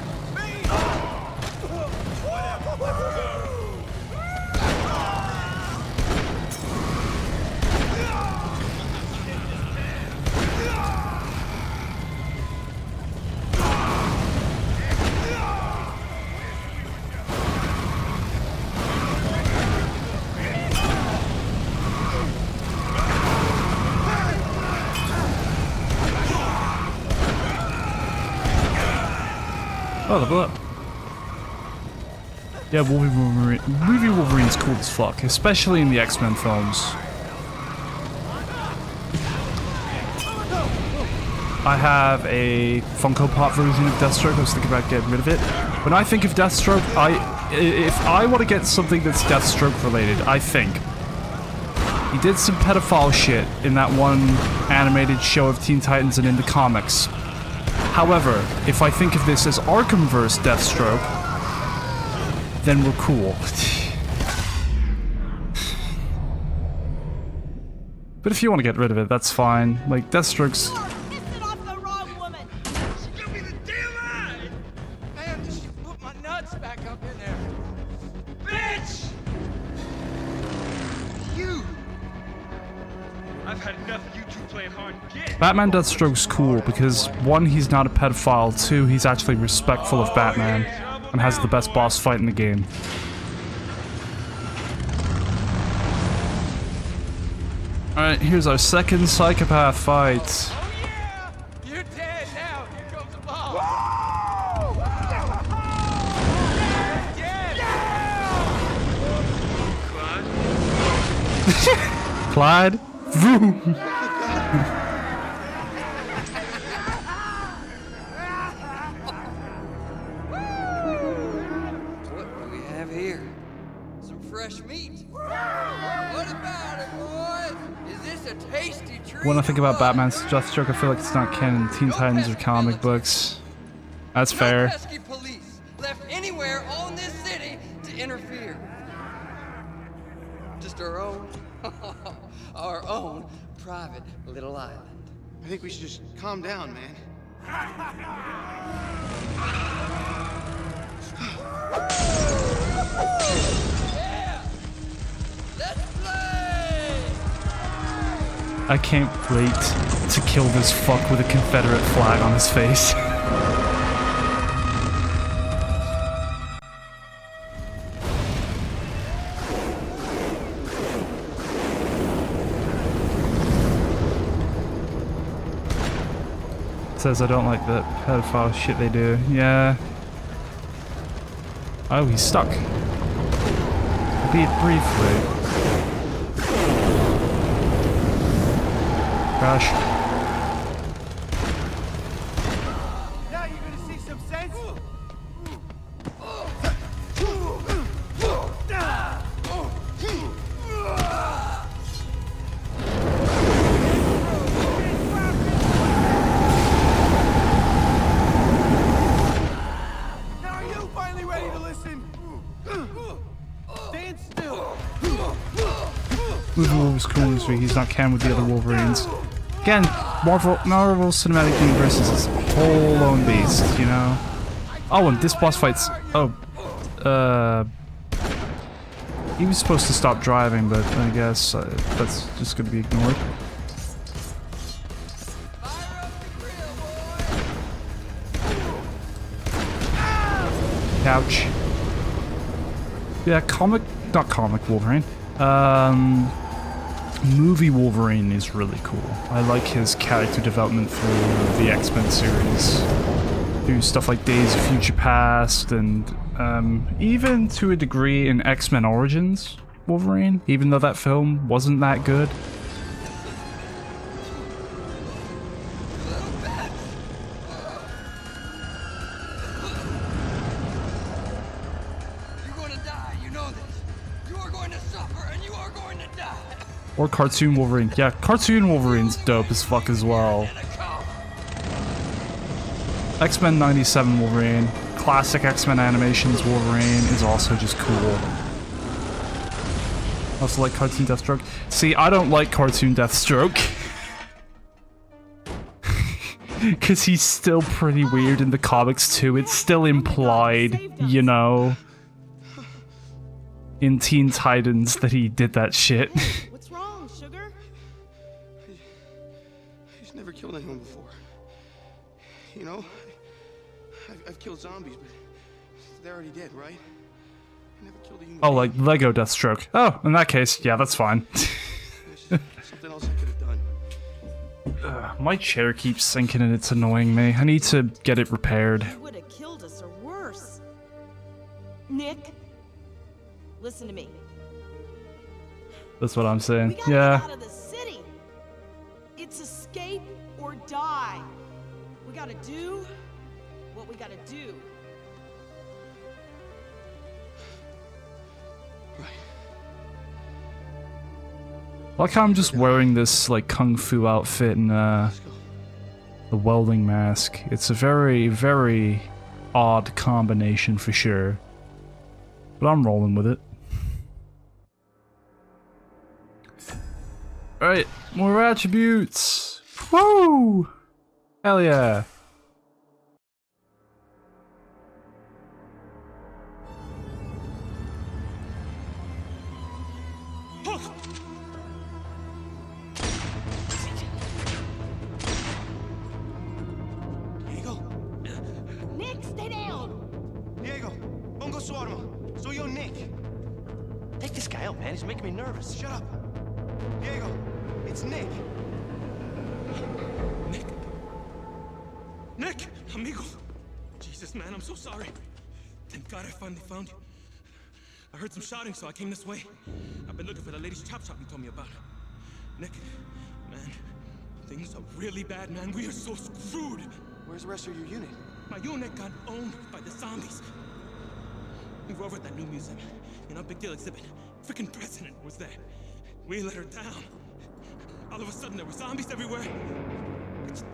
Oh, the blood. Yeah, Movie Wolverine's cool as fuck, especially in the X-Men films. I have a Funko Pop version of Deathstroke. I was thinking about getting rid of it. When I think of Deathstroke, if I want to get something that's Deathstroke related, I think he did some pedophile shit in that one animated show of Teen Titans and in the comics. However, if I think of this as Arkhamverse Deathstroke, then we're cool. But if you want to get rid of it, that's fine. Like, Deathstroke's... Pissing off the wrong woman. She gave me the damn eye! Man, did she put my nuts back up in there? Bitch! You! I've had enough of you two playing hard to get. Batman Deathstroke's cool because, one, he's not a pedophile, two, he's actually respectful of Batman, and has the best boss fight in the game. Alright, here's our second psychopath fight. Oh yeah! You're dead now. Here comes the ball. Yeah! Clyde? Vroom! What do we have here? Some fresh meat. What about it, boys? Is this a tasty treat? When I think about Batman's Deathstroke, I feel like it's not canon in Teen Titans or comic books. That's fair. No pesky police left anywhere on this city to interfere. Just our own private little island. I think we should just calm down, man. Yeah! Let's play! I can't wait to kill this fuck with a Confederate flag on his face. Says I don't like the pedophile shit they do. Yeah. Oh, he's stuck. Be it briefly. Crash. Now you're gonna see some sense? Now are you finally ready to listen? Stand still. Movie Wolverine's cool in this week. He's not canon with the other Wolverines. Again, Marvel Cinematic Universe is its whole own beast, you know? Oh, and this boss fight's... Oh. He was supposed to stop driving, but I guess that's just gonna be ignored. Couch. Yeah, not comic Wolverine. Movie Wolverine is really cool. I like his character development through the X-Men series. Through stuff like Days of Future Past and even to a degree in X-Men Origins Wolverine, even though that film wasn't that good. Or Cartoon Wolverine. Yeah, Cartoon Wolverine's dope as fuck as well. X-Men 97 Wolverine, classic X-Men animations Wolverine is also just cool. Also like Cartoon Deathstroke. See, I don't like Cartoon Deathstroke. Because he's still pretty weird in the comics too. It's still implied, you know, in Teen Titans that he did that shit. What's wrong, sugar? He's never killed anyone before. You know, I've killed zombies, but they're already dead, right? I never killed a human. Oh, like Lego Deathstroke. Oh, in that case, yeah, that's fine. Something else I could have done. My chair keeps sinking and it's annoying me. I need to get it repaired. He would have killed us or worse. Nick, listen to me. That's what I'm saying. We gotta Yeah. get out of the city. It's escape or die. We gotta do what we gotta do. Like how I'm just wearing this like kung fu outfit and the welding mask. It's a very, very odd combination for sure. But I'm rolling with it. Alright, more attributes! Woo! Hell yeah! Nick, stay down. Diego, pongo su arma. Soy yo, Nick. Take this guy out, man. He's making me nervous. Shut up. Diego, it's Nick. Nick, amigo. Jesus, man, I'm so sorry. Thank God I finally found you. I heard some shouting, so I came this way. I've been looking for the lady's chop shop you told me about. Nick, man, things are really bad, man. We are so screwed. Where's the rest of your unit? My unit got owned by the zombies. We were over at that new museum, in our big deal exhibit. Freaking president was there. We let her down. All of a sudden, there were zombies everywhere. I just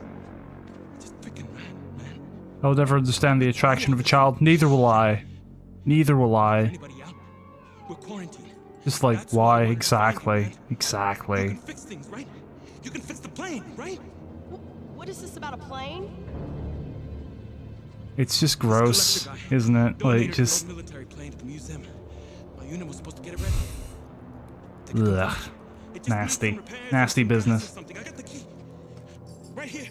freaking ran, man. I would never understand the attraction of a child. Neither will I. Neither will I. Anybody out? We're quarantined. Just like, why exactly? Exactly. You can fix things, right? You can fix the plane, right? What is this about a plane? It's just gross, isn't it? Like, just... Military plane to the museum. My unit was supposed to get it ready. Ugh. Nasty. Nasty business. I got the key. Right here.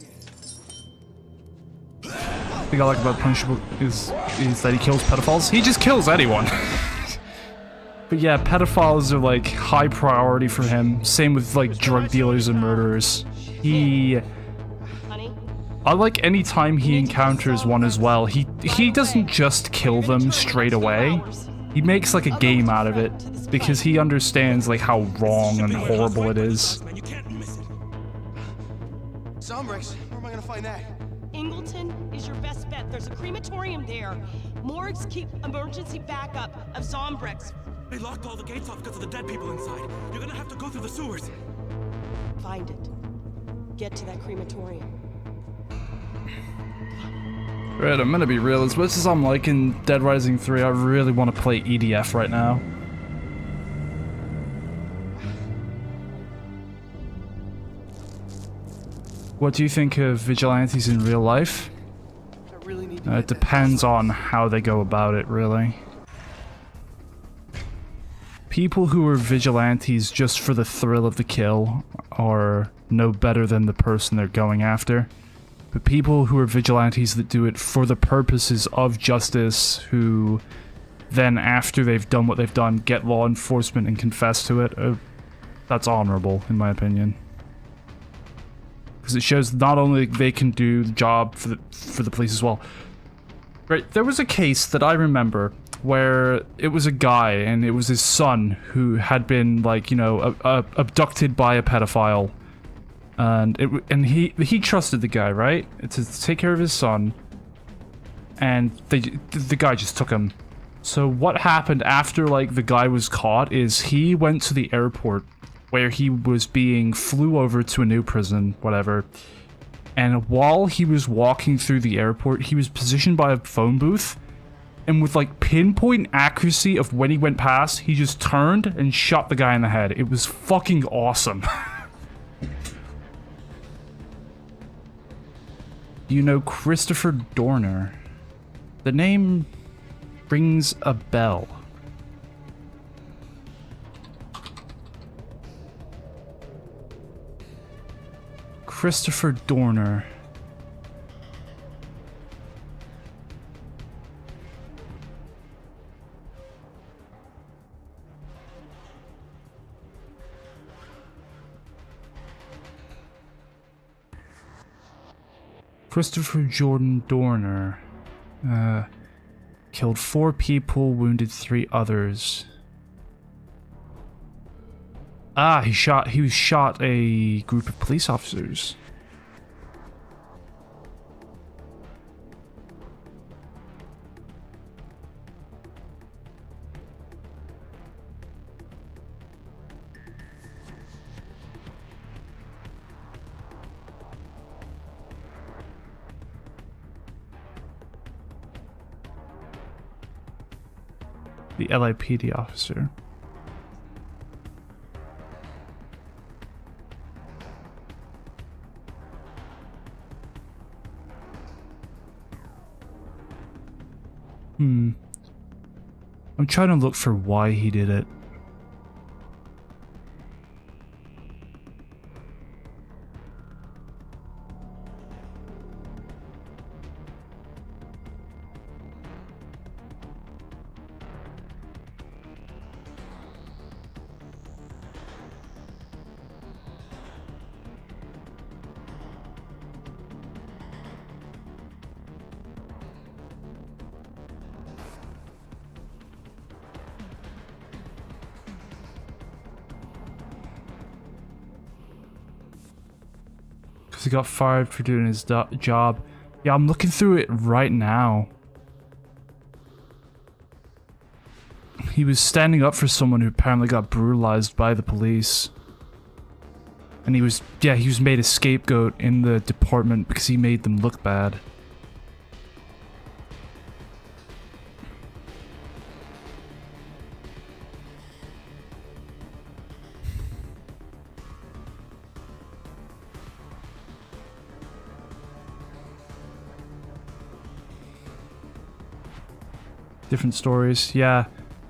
The thing I like about Punishable is that he kills pedophiles. He just kills anyone. But yeah, pedophiles are like high priority for him. Same with like drug dealers and murderers. I like any time he encounters one as well, he doesn't just kill them straight away. He makes like a game out of it because he understands like how wrong and horrible it is. Zombrex, where am I gonna find that? Ingleton is your best bet. There's a crematorium there. Morgues keep emergency backup of Zombrex. They locked all the gates off because of the dead people inside. You're gonna have to go through the sewers. Find it. Get to that crematorium. Right, I'm gonna be real. As much as I'm liking Dead Rising 3, I really want to play EDF right now. What do you think of vigilantes in real life? I really need to It depends on how they go about it, really. People who are vigilantes just for the thrill of the kill are no better than the person they're going after. But people who are vigilantes that do it for the purposes of justice, who then after they've done what they've done, get law enforcement and confess to it, that's honorable, in my opinion. Because it shows not only they can do the job for the police as well. Right, there was a case that I remember where it was a guy and it was his son who had been, like, you know, abducted by a pedophile. And he trusted the guy, right, to take care of his son, and the guy just took him. So what happened after, like, the guy was caught is he went to the airport where he was being flew over to a new prison, whatever, and while he was walking through the airport, he was positioned by a phone booth, and with, like, pinpoint accuracy of when he went past, he just turned and shot the guy in the head. It was fucking awesome. Do you know Christopher Dorner? The name rings a bell. Christopher Dorner. Christopher Jordan Dorner. Killed 4 people, wounded 3 others. Ah, he shot a group of police officers. The LAPD officer. I'm trying to look for why he did it. He got fired for doing his job. Yeah, I'm looking through it right now. He was standing up for someone who apparently got brutalized by the police. And he was made a scapegoat in the department because he made them look bad. Different stories, yeah.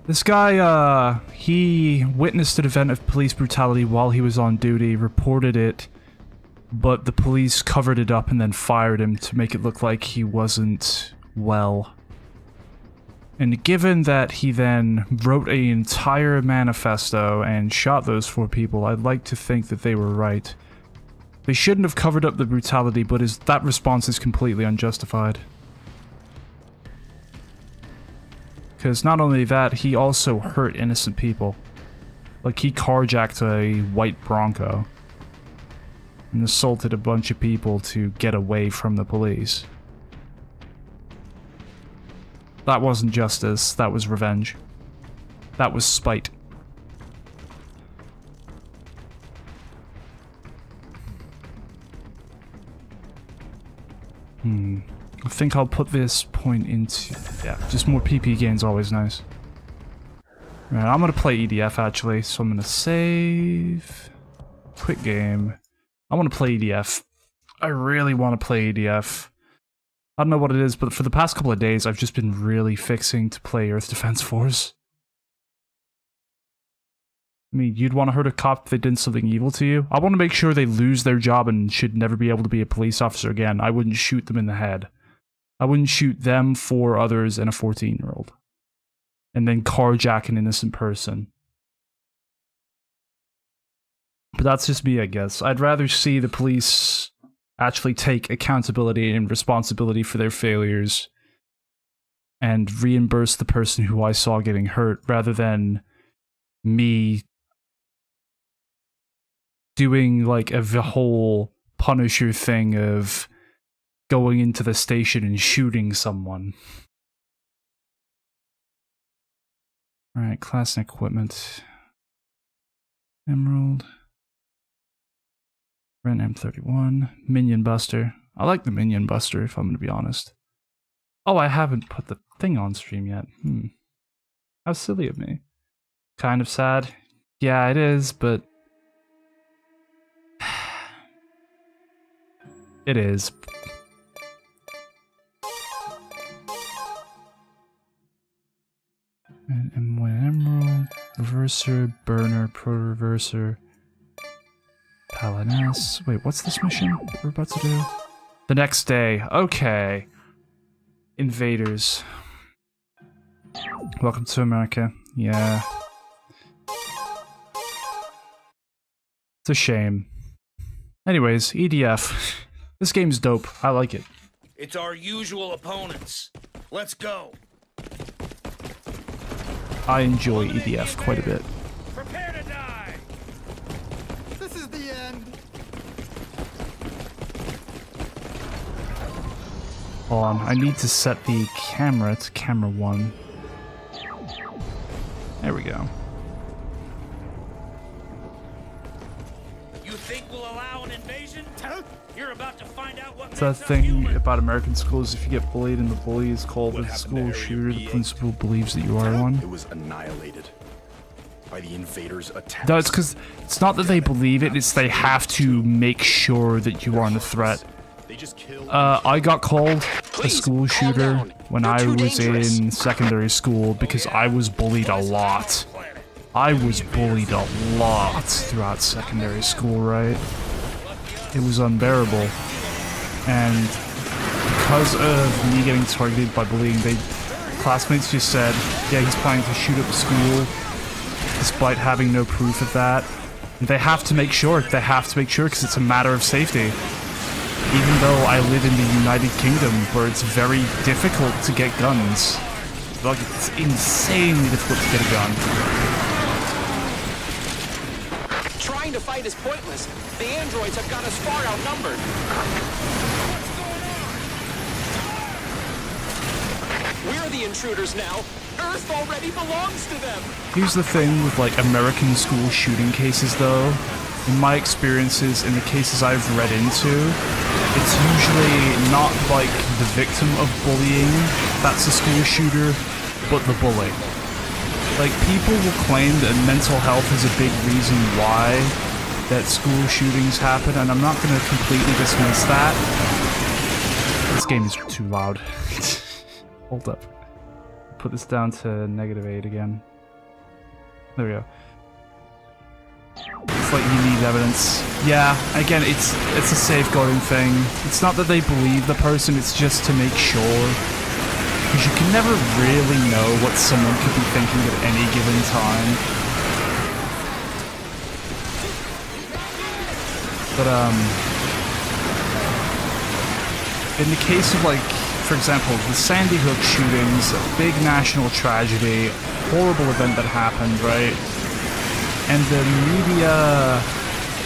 This guy, he witnessed an event of police brutality while he was on duty, reported it, but the police covered it up and then fired him to make it look like he wasn't well. And given that he then wrote an entire manifesto and shot those 4 people, I'd like to think that they were right. They shouldn't have covered up the brutality, but that response is completely unjustified. Because not only that, he also hurt innocent people. Like, he carjacked a white Bronco and assaulted a bunch of people to get away from the police. That wasn't justice, that was revenge. That was spite. I think I'll put this point into... yeah, just more PP gains, always nice. Right, I'm gonna play EDF actually, so I'm gonna save... Quit game. I want to play EDF. I really want to play EDF. I don't know what it is, but for the past couple of days, I've just been really fixing to play Earth Defense Force. I mean, you'd want to hurt a cop if they did something evil to you? I want to make sure they lose their job and should never be able to be a police officer again. I wouldn't shoot them in the head. I wouldn't shoot them, 4 others, and a 14-year-old. And then carjack an innocent person. But that's just me, I guess. I'd rather see the police actually take accountability and responsibility for their failures and reimburse the person who I saw getting hurt, rather than me doing like a whole Punisher thing of going into the station and shooting someone. Alright, class and equipment. Emerald. Ren M31. Minion Buster. I like the Minion Buster, if I'm gonna be honest. Oh, I haven't put the thing on stream yet. How silly of me. Kind of sad. Yeah, it is, but... it is. An M1 Emerald, Reverser, Burner, Pro-Reverser, Paladin. Wait, what's this mission we're about to do? The next day. Okay. Invaders. Welcome to America. Yeah. It's a shame. Anyways, EDF. This game's dope. I like it. It's our usual opponents. Let's go. I enjoy EDF quite a bit. Prepare to die. This is the end. Hold on, I need to set the camera to camera 1. There we go. You think we'll allow an invasion? You're about to find out what It's that thing about American schools, if you get bullied and the bully is called a school shooter, the principal believes that you are one. It was annihilated by the invaders' attack. No, it's because it's not that they believe it, it's they have to make sure that you aren't a threat. I got called a school shooter when I was in secondary school because I was bullied a lot. I was bullied a lot throughout secondary school, right? It was unbearable. And because of me getting targeted by bullying, classmates just said, yeah, he's planning to shoot up the school, despite having no proof of that. And they have to make sure, because it's a matter of safety. Even though I live in the United Kingdom, where it's very difficult to get guns. Like, it's insanely difficult to get a gun. Trying to fight is pointless. The androids have got us far outnumbered. We're the intruders now. Earth already belongs to them. Here's the thing with, like, American school shooting cases, though. In my experiences, in the cases I've read into, it's usually not, like, the victim of bullying that's a school shooter, but the bully. Like, people will claim that mental health is a big reason why that school shootings happen, and I'm not going to completely dismiss that. This game is too loud. Hold up. Put this down to -8 again. There we go. It's like you need evidence. Yeah, again, it's a safeguarding thing. It's not that they believe the person, it's just to make sure. Because you can never really know what someone could be thinking at any given time. But, in the case of, like, for example, the Sandy Hook shootings, a big national tragedy, horrible event that happened, right? And the media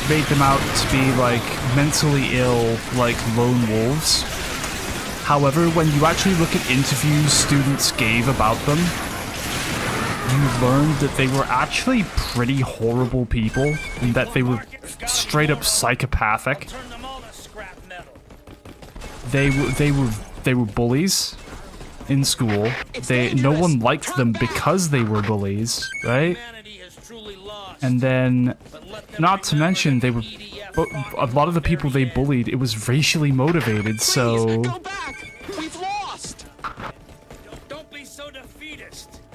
made them out to be, like, mentally ill, like lone wolves. However, when you actually look at interviews students gave about them, you learned that they were actually pretty horrible people, and that they were straight up psychopathic. They were bullies in school. No one liked them because they were bullies, right? And then, not to mention, they were a lot of the people they bullied, it was racially motivated, so...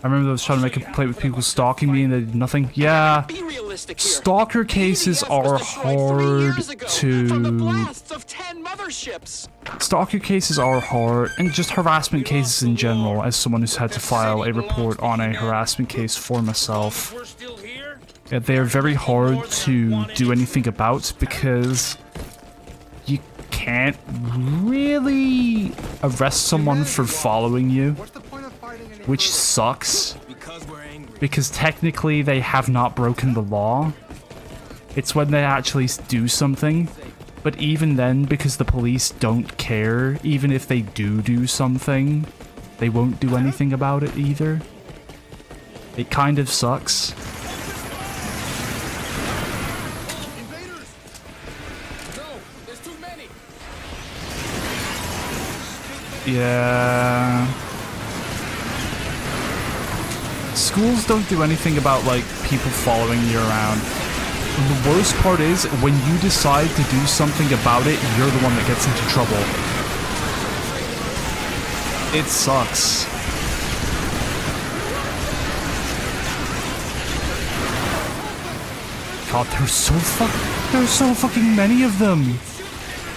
I remember I was trying to make a complaint with people stalking me and they did nothing. Yeah, stalker cases are hard to... Stalker cases are hard, and just harassment cases in general, as someone who's had to file a report on a harassment case for myself. Yeah, they're very hard to do anything about because you can't really arrest someone for following you, which sucks because technically they have not broken the law. It's when they actually do something, but even then, because the police don't care, even if they do something, they won't do anything about it either. It kind of sucks. Yeah. Schools don't do anything about, like, people following you around. And the worst part is, when you decide to do something about it, you're the one that gets into trouble. It sucks. god, there's so fucking many of them.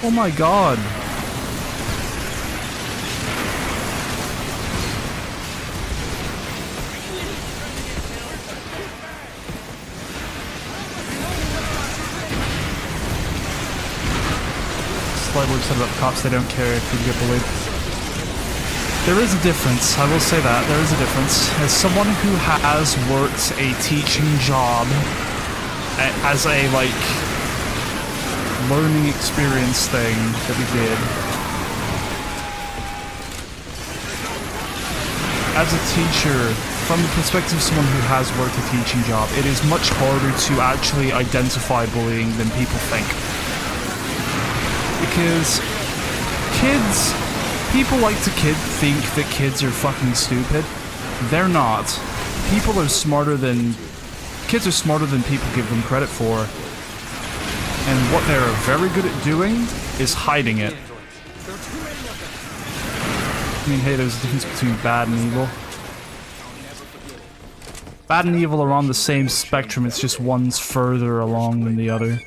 Oh my god. Like what we said about the cops, they don't care if you get bullied. There is a difference, I will say that, there is a difference. As someone who has worked a teaching job as a, like, learning experience thing that we did. As a teacher, from the perspective of someone who has worked a teaching job, it is much harder to actually identify bullying than people think. Because people like to think that kids are fucking stupid. They're not. Kids are smarter than people give them credit for. And what they're very good at doing is hiding it. I mean, hey, there's a difference between bad and evil. Bad and evil are on the same spectrum, it's just one's further along than the other.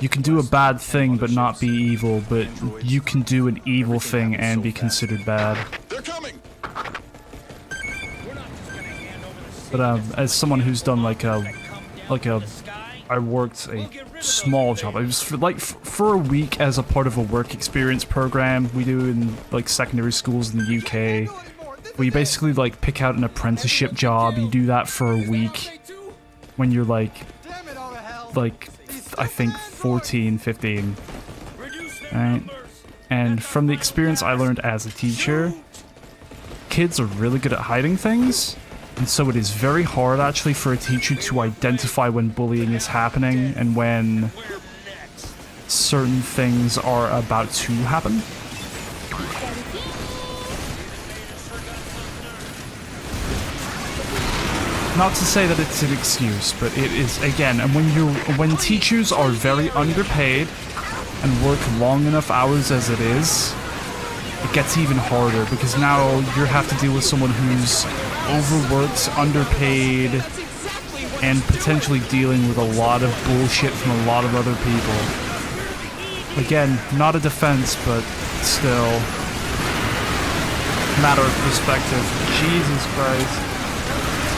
You can do a bad thing but not be evil, but you can do an evil thing and be considered bad. They're coming. But as someone who's done I worked a small job. It was for a week as a part of a work experience program we do in like secondary schools in the UK. Where you basically like pick out an apprenticeship job. You do that for a week when you're like I think 14, 15. Right? And from the experience I learned as a teacher, kids are really good at hiding things. And so it is very hard actually for a teacher to identify when bullying is happening and when certain things are about to happen. Not to say that it's an excuse, but it is, again, and when teachers are very underpaid and work long enough hours as it is, it gets even harder because now you have to deal with someone who's overworked, underpaid, and potentially dealing with a lot of bullshit from a lot of other people. Again, not a defense, but still, matter of perspective. Jesus Christ.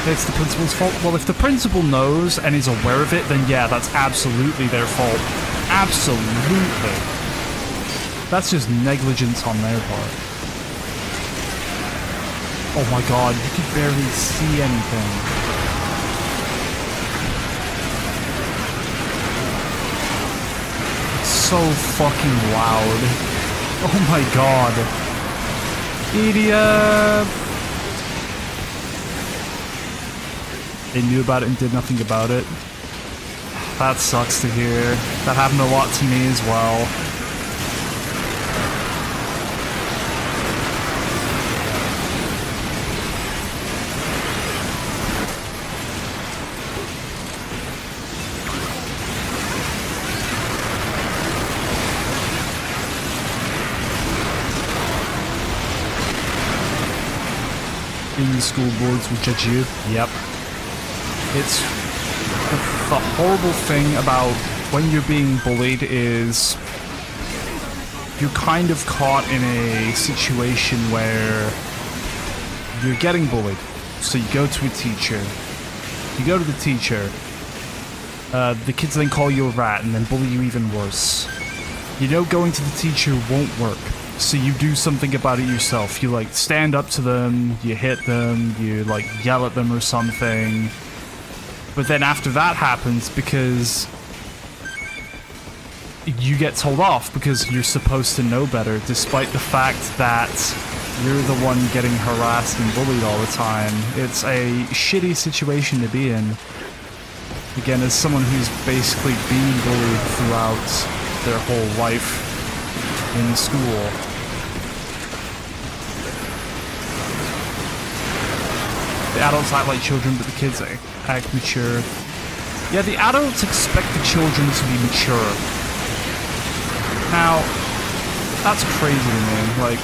It's the principal's fault? Well, if the principal knows and is aware of it, then yeah, that's absolutely their fault. Absolutely. That's just negligence on their part. Oh my god, you can barely see anything. It's so fucking loud. Oh my god. EDF! They knew about it and did nothing about it. That sucks to hear. That happened a lot to me as well. The school boards will judge you. Yep. It's the horrible thing about when you're being bullied is you're kind of caught in a situation where you're getting bullied. So you go to a teacher. You go to the teacher. The kids then call you a rat and then bully you even worse. You know going to the teacher won't work. So you do something about it yourself. You like stand up to them, you hit them, you like yell at them or something. But then after that happens, because you get told off because you're supposed to know better, despite the fact that you're the one getting harassed and bullied all the time. It's a shitty situation to be in. Again, as someone who's basically been bullied throughout their whole life in school. The adults act like children, but the kids act mature. Yeah, the adults expect the children to be mature. Now, that's crazy to me. Like,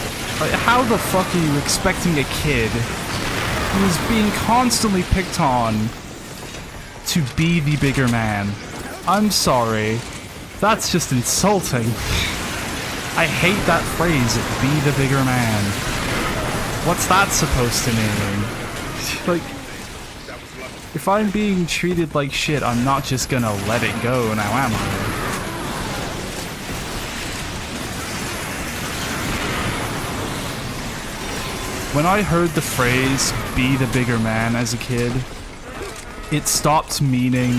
how the fuck are you expecting a kid who is being constantly picked on to be the bigger man. I'm sorry. That's just insulting. I hate that phrase, be the bigger man. What's that supposed to mean? Like, if I'm being treated like shit, I'm not just gonna let it go now, am I? When I heard the phrase, be the bigger man as a kid, it stopped meaning,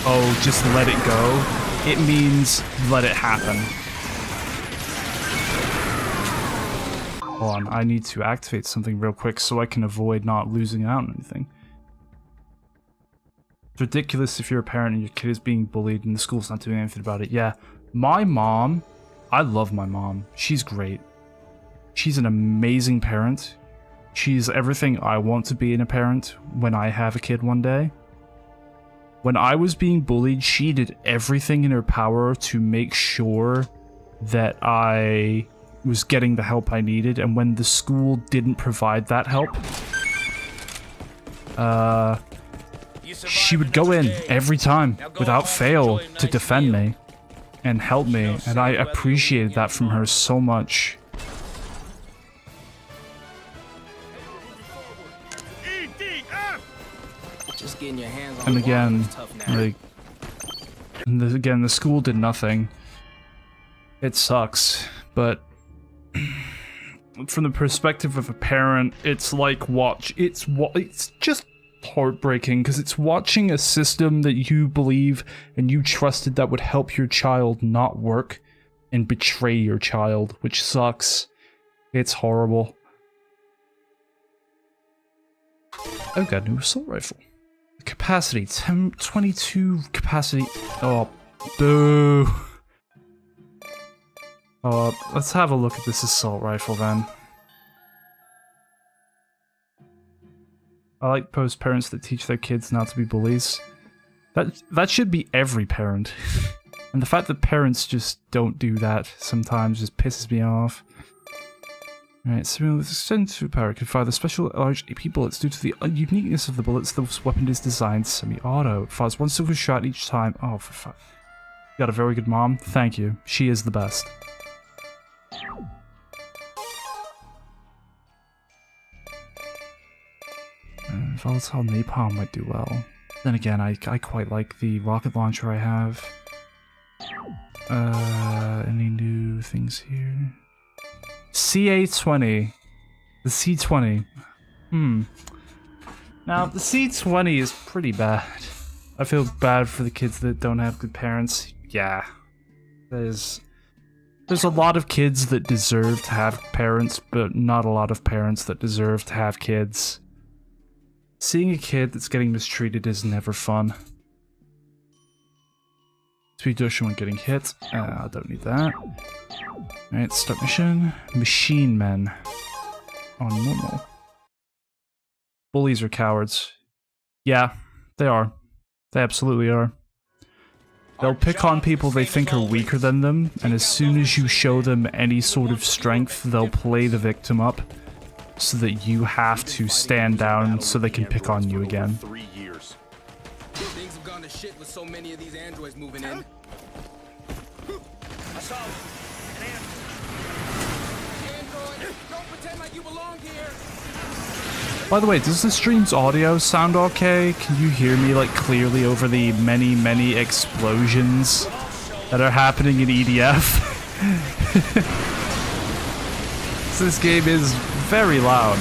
oh, just let it go. It means, let it happen. Hold on, I need to activate something real quick so I can avoid not losing out on anything. It's ridiculous if you're a parent and your kid is being bullied and the school's not doing anything about it. Yeah, my mom, I love my mom. She's great. She's an amazing parent. She's everything I want to be in a parent when I have a kid one day. When I was being bullied, she did everything in her power to make sure that I was getting the help I needed, and when the school didn't provide that help, she would go in every time without fail to defend me and help me, and I appreciated that from her so much. Just getting your hands on And again, like again, the school did nothing. It sucks, but from the perspective of a parent, it's like it's just heartbreaking because it's watching a system that you believe and you trusted that would help your child not work and betray your child, which sucks. It's horrible. I've got a new assault rifle. Capacity 22 capacity. Oh, boo. Let's have a look at this assault rifle then. I like post parents that teach their kids not to be bullies. That should be every parent. And the fact that parents just don't do that sometimes just pisses me off. Alright, so with extensive power can fire the special large AP bullets. Due to the uniqueness of the bullets, this weapon is designed semi-auto. It fires one silver shot each time. Oh, for fuck. You got a very good mom. Thank you. She is the best. Volatile napalm might do well. Then again, I quite like the rocket launcher I have. Any new things here? CA-20. The C-20. Now, the C-20 is pretty bad. I feel bad for the kids that don't have good parents. Yeah. There's a lot of kids that deserve to have parents, but not a lot of parents that deserve to have kids. Seeing a kid that's getting mistreated is never fun. Speed reduction when getting hit. I don't need that. Alright, start mission. Machine men. On normal. Bullies are cowards. Yeah, they are. They absolutely are. They'll pick on people they think are weaker than them, and as soon as you show them any sort of strength, they'll play the victim up, so that you have to stand down so they can pick on you again. Things have gone to shit with so many of these androids moving in. I saw an android. Don't pretend like you belong here. By the way, does the stream's audio sound okay? Can you hear me like clearly over the many, many explosions that are happening in EDF? So this game is very loud.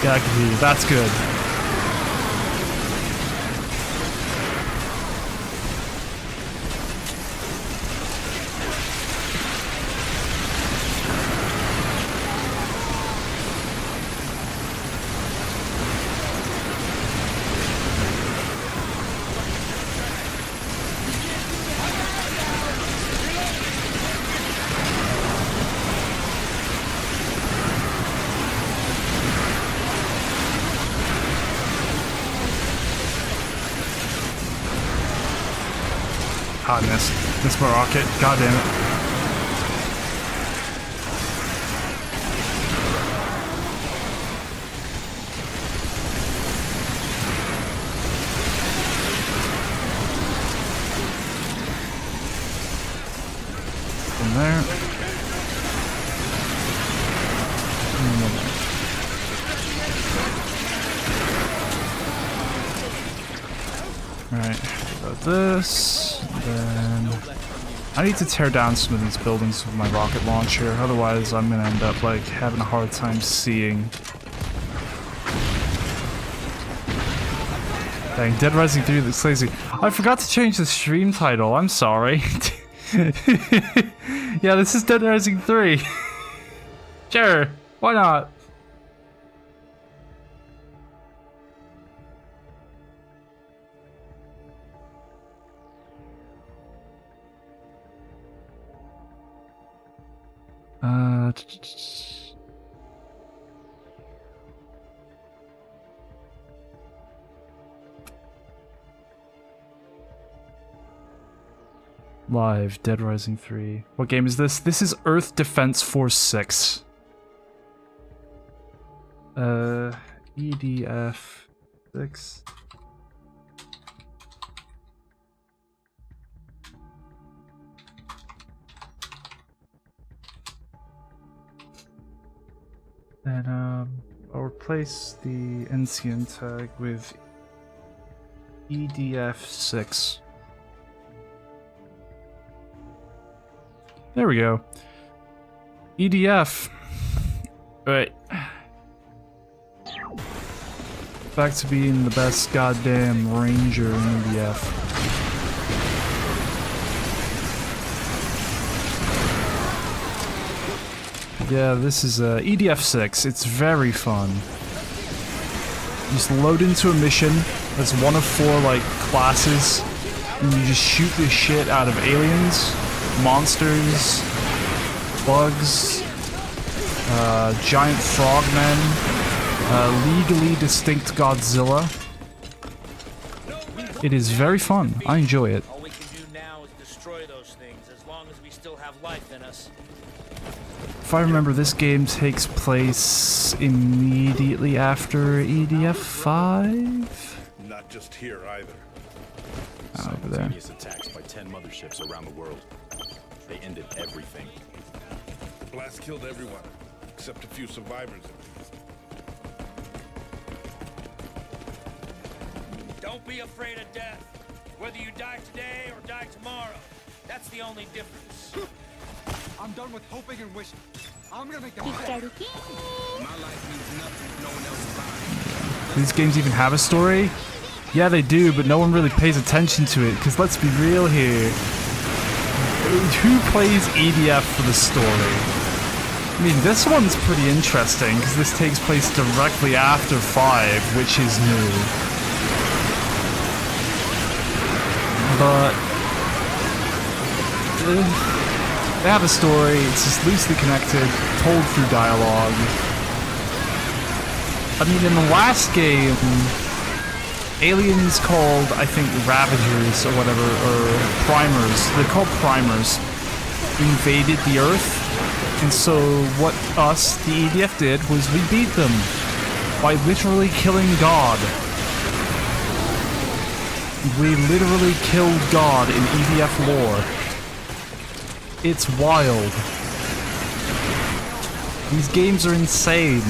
Yeah, I can hear you. That's good. Ah, I missed my rocket. God damn it. Alright, about this. Then I need to tear down some of these buildings with my rocket launcher, otherwise I'm gonna end up like having a hard time seeing. Dang, Dead Rising 3 looks lazy. I forgot to change the stream title, I'm sorry. Yeah, this is Dead Rising 3. Sure, why not? Live, Dead Rising 3. What game is this? This is Earth Defense Force 6. EDF6. Then, I'll replace the NCN tag with EDF6. There we go. EDF. Right. Back to being the best goddamn ranger in EDF. Yeah, this is EDF6. It's very fun. You just load into a mission that's one of 4 like classes, and you just shoot the shit out of aliens, monsters, bugs, giant frogmen, legally distinct Godzilla. It is very fun. I enjoy it. All we can do now is destroy those things as long as we still have life in us. If I remember, this game takes place immediately after EDF5? Not just here either. Over there. Simultaneous attacks by 10 motherships around the world. They ended everything. The blast killed everyone, except a few survivors. Don't be afraid of death. Whether you die today or die tomorrow, that's the only difference. I'm done with hoping and wishing. I'm gonna make them pay. My life means nothing if no one else is alive. Do these games even have a story? Yeah, they do, but no one really pays attention to it, because let's be real here. Who plays EDF for the story? I mean, this one's pretty interesting, because this takes place directly after 5, which is new. But they have a story, it's just loosely connected, told through dialogue. I mean, in the last game, aliens called, I think, Ravagers or whatever, or Primers, they're called Primers, invaded the Earth. And so what us, the EDF, did was we beat them by literally killing God. We literally killed God in EDF lore. It's wild. These games are insane.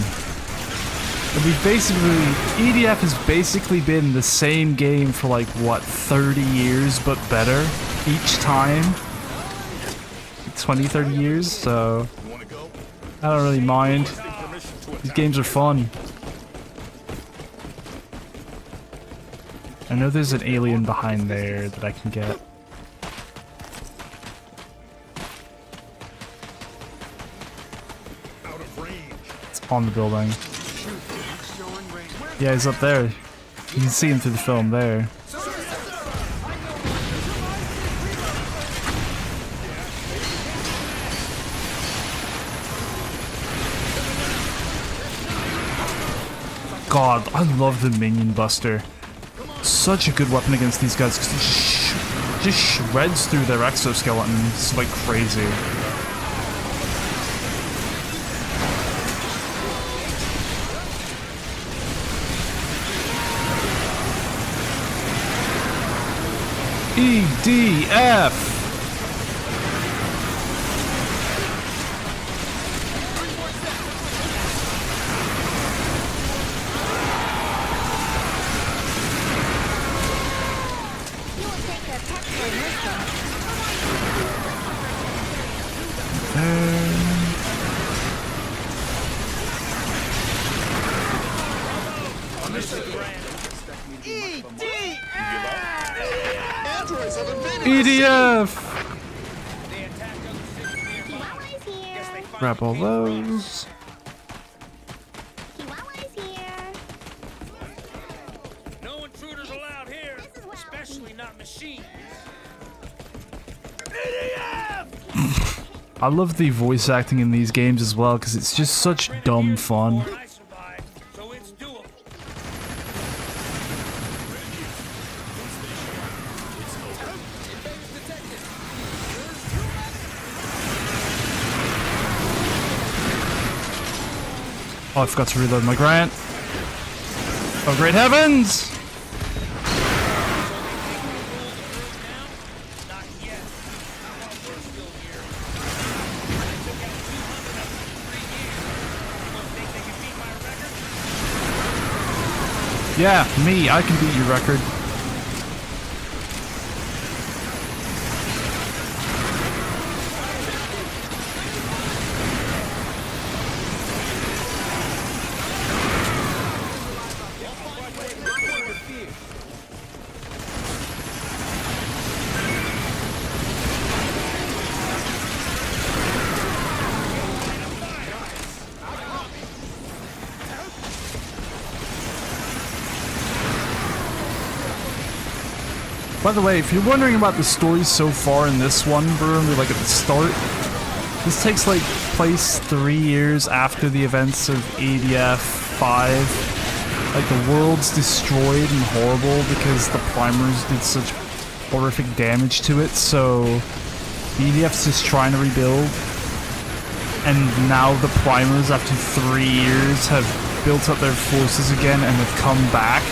And we basically, EDF has basically been the same game for like, what, 30 years, but better each time? 20, 30 years, so I don't really mind. These games are fun. I know there's an alien behind there that I can get. It's on the building. Yeah, he's up there. You can see him through the film there. God, I love the Minion Buster. Such a good weapon against these guys because it just shreds through their exoskeleton. It's like crazy. EDF! EDF! Grab all those. No intruders allowed here, especially not machines. I love the voice acting in these games as well because it's just such dumb fun. So it's doable. Oh, I forgot to reload my Grant. Oh, great heavens! Yeah, me, I can beat your record. By the way, if you're wondering about the story so far in this one, Broom, like at the start, this takes like place 3 years after the events of EDF6. Like the world's destroyed and horrible because the primers did such horrific damage to it, so EDF's just trying to rebuild. And now the primers, after 3 years, have built up their forces again and have come back.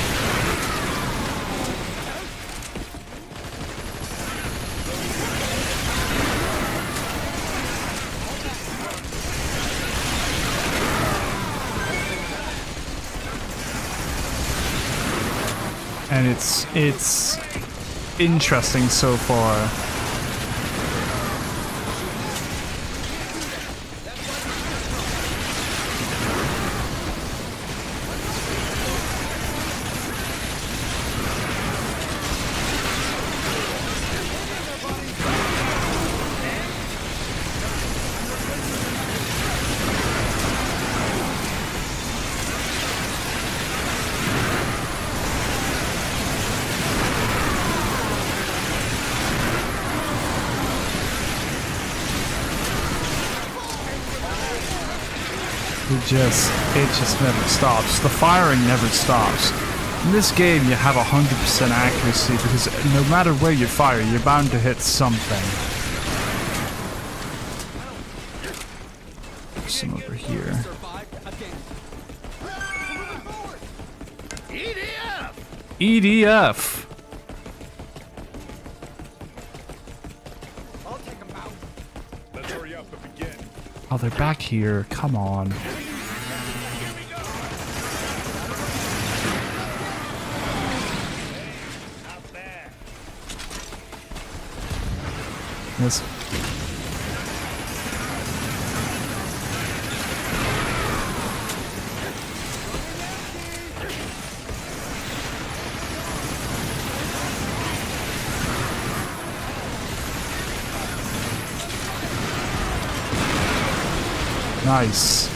And it's interesting so far. It just never stops. The firing never stops. In this game, you have 100% accuracy because no matter where you fire, you're bound to hit something. There's some over here. EDF! Let's hurry up and begin. Oh, they're back here. Come on. Yes. Nice.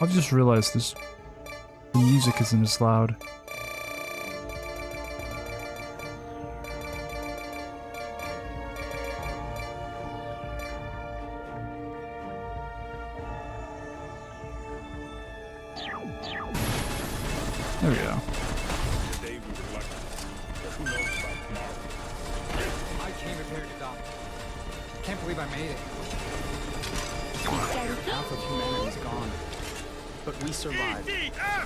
I've just realized the music isn't as loud. There we go. Today we were lucky. Who knows about tomorrow? I came prepared to die. Can't believe I made it. Half of humanity's gone. But we survived. EDF!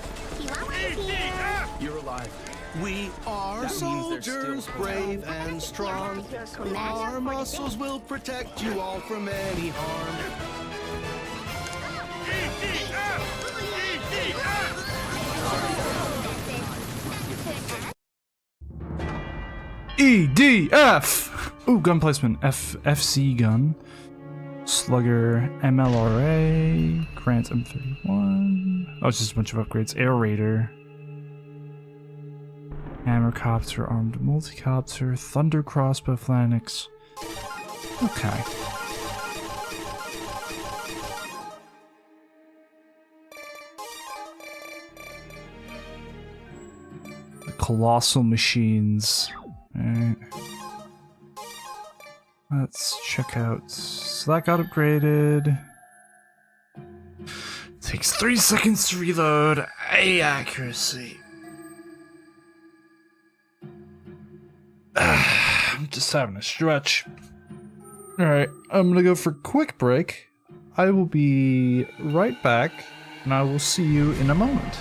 You're alive. We are soldiers, brave and strong. Our muscles will protect you all from any harm. EDF! Ooh, gun placement. FC gun. Slugger, MLRA, Grant M31. Oh, it's just a bunch of upgrades. Air Raider. Hammercopter, armed multicopter, Thunder Crossbow Phalanx. Okay. The Colossal Machines. Alright. Let's check out. So that got upgraded. Takes 3 seconds to reload. A accuracy. I'm just having a stretch. Alright, I'm gonna go for a quick break. I will be right back, and I will see you in a moment.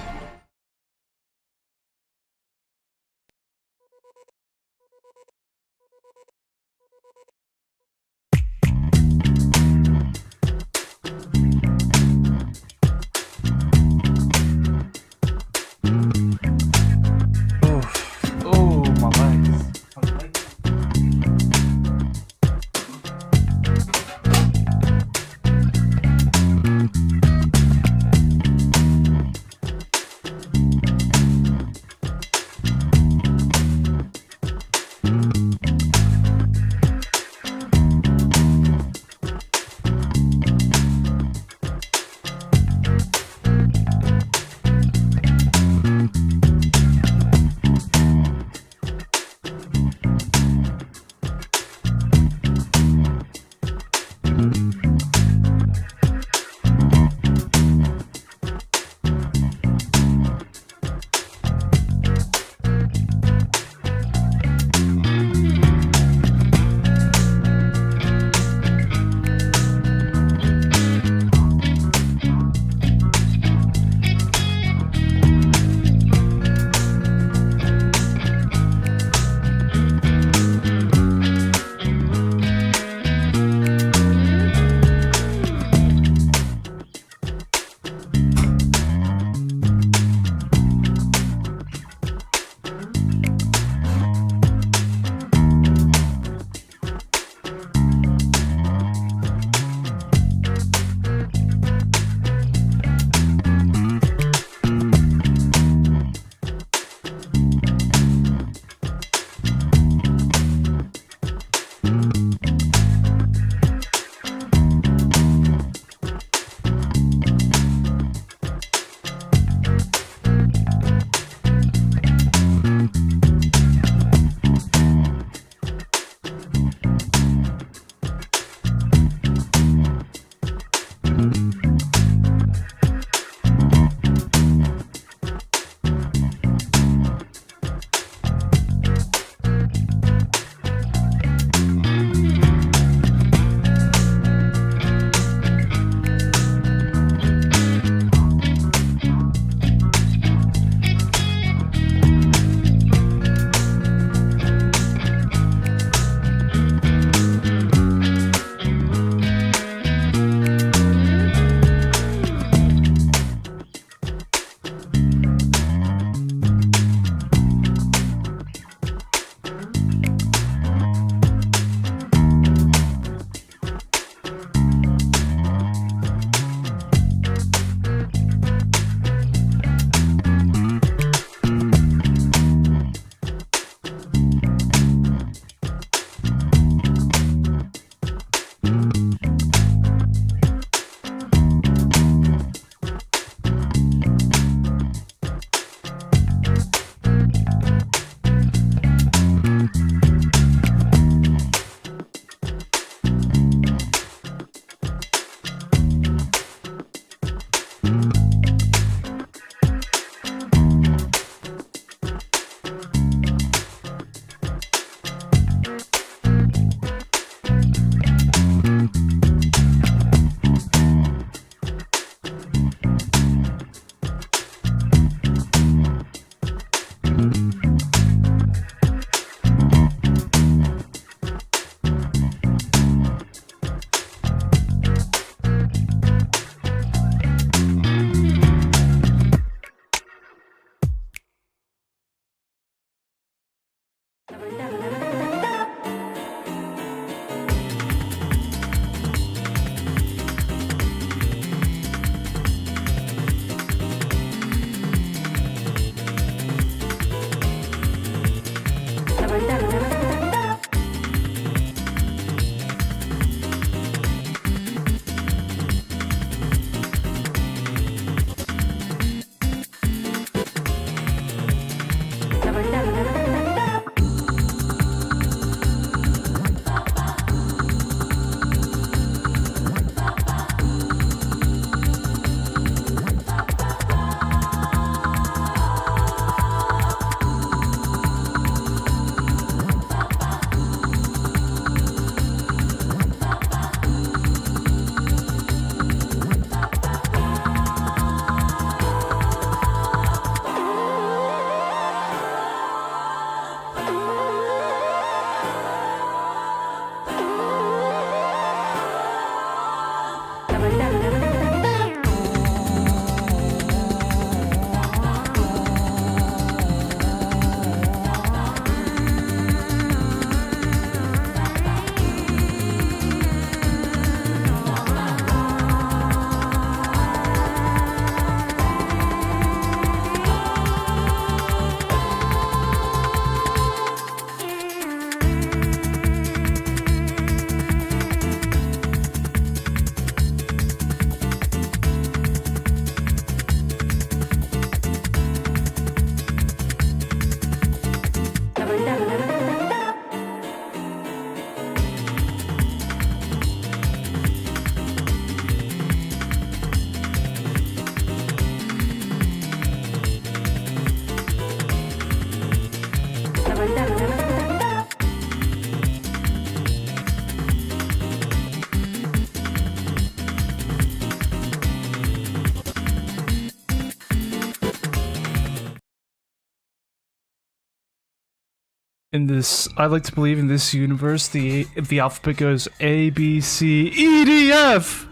in this, I like to believe in this universe, the alphabet goes A, B, C, E, D, F!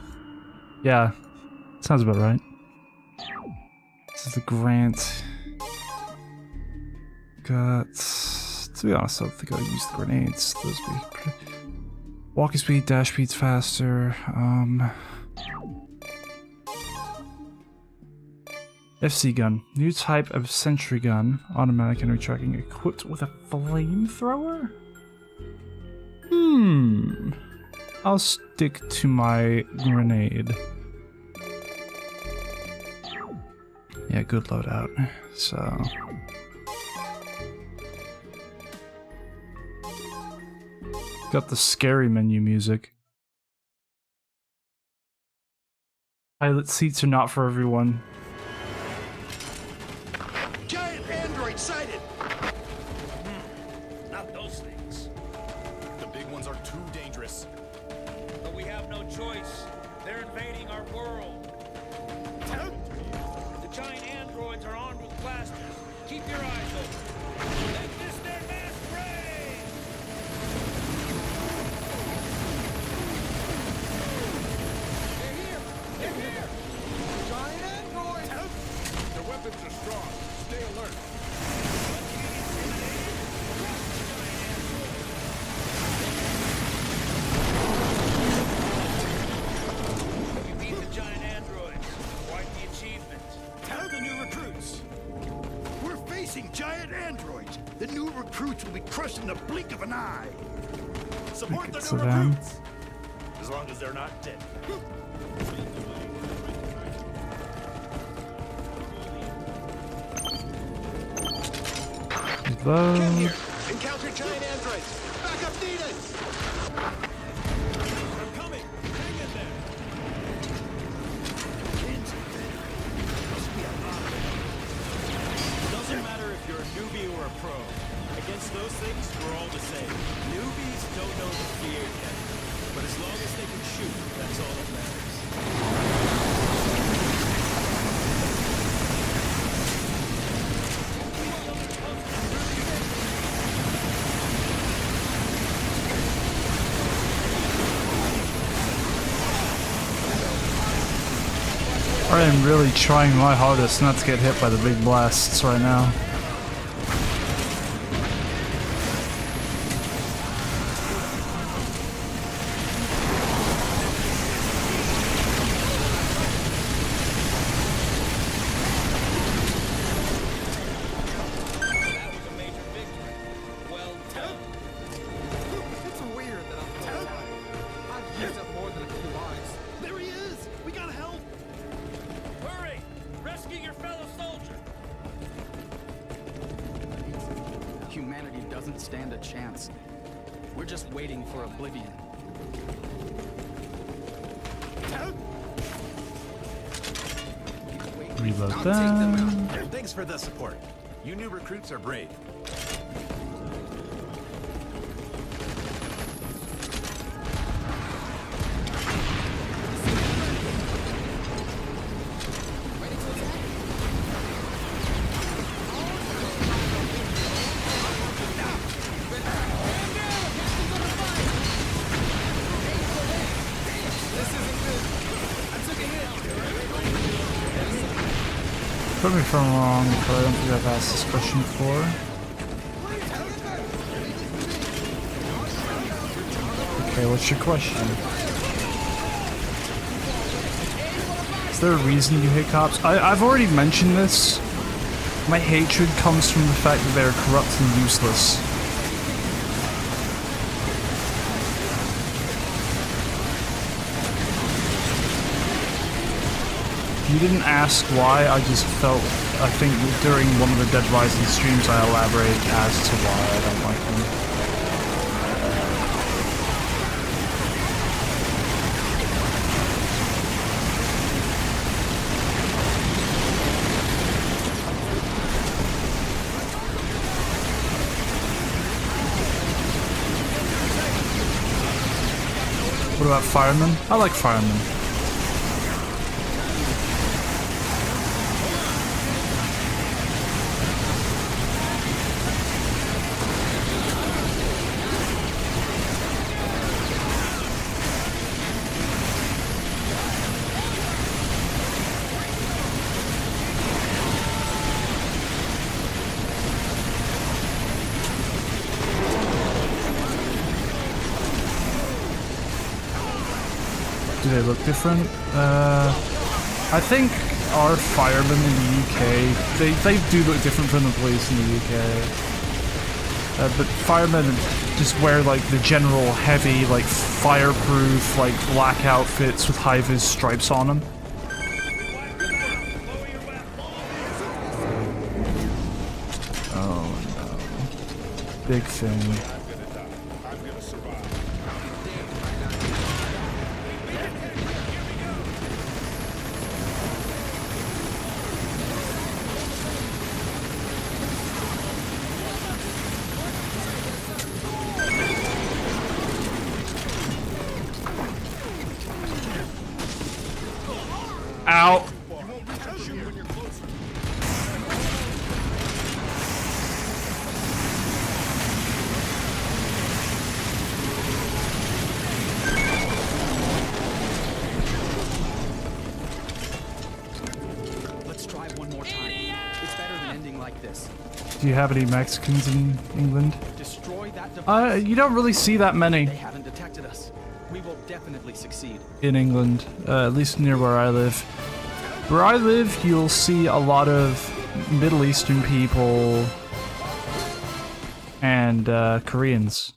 Yeah, sounds about right. This is the Grant. Got, to be honest, I don't think I'll use the grenades. Those be walking speed, dash speed's faster. FC gun, new type of sentry gun, automatic enemy tracking, equipped with a flamethrower? I'll stick to my grenade. Yeah, good loadout. So got the scary menu music. Pilot seats are not for everyone. Giant android sighted! Not those things. The big ones are too dangerous. But we have no choice. They're invading our world. The giant androids are armed with blasters. Keep your eyes open. Let this their mass spray! They're here! They're here! Giant android! Their weapons are strong. Stay alert. You beat the giant androids. Quite the achievement. Tell the new recruits! We're facing giant androids. The new recruits will be crushed in the blink of an eye. Support the So new then, recruits! As long as they're not dead. reload. Encounter giant androids! Backup needed! I'm coming! Hang in there! Doesn't matter if you're a newbie or a pro. Against those things, we're all the same. Newbies don't know the fear yet. But as long as they can shoot, that's all that matters. I am really trying my hardest not to get hit by the big blasts right now. It's weird that I'm tired. I've used up more than a few lives. There he is! We gotta help! Hurry! Rescue your fellow soldier! Humanity doesn't stand a chance. We're just waiting for oblivion. Reload that. Thanks for the support. You new recruits are brave. Correct me if I'm wrong, but I don't think I've asked this question before. Okay, what's your question? Is there a reason you hate cops? I've already mentioned this. My hatred comes from the fact that they're corrupt and useless. You didn't ask why, I just felt, I think during one of the Dead Rising streams I elaborated as to why I don't like them. What about firemen? I like firemen. they look different? I think our firemen in the UK, they do look different from the police in the UK. But firemen just wear like the general heavy, like fireproof, like black outfits with high-vis stripes on them. Oh no. Big thing. Ow. Let's try one more time. It's better than ending like this. Do you have any Mexicans in England? Destroy that device. You don't really see that many. They haven't detected us. We will definitely succeed. In England, at least near where I live. Where I live, you'll see a lot of Middle Eastern people and Koreans.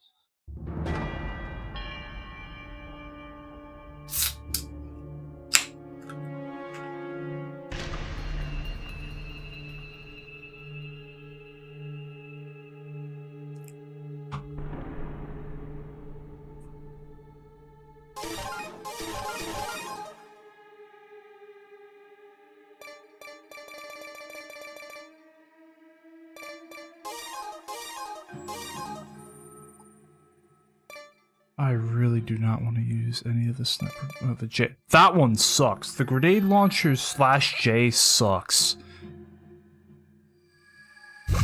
I really do not want to use any of the sniper. Oh, the J. That one sucks. The grenade launcher /J sucks.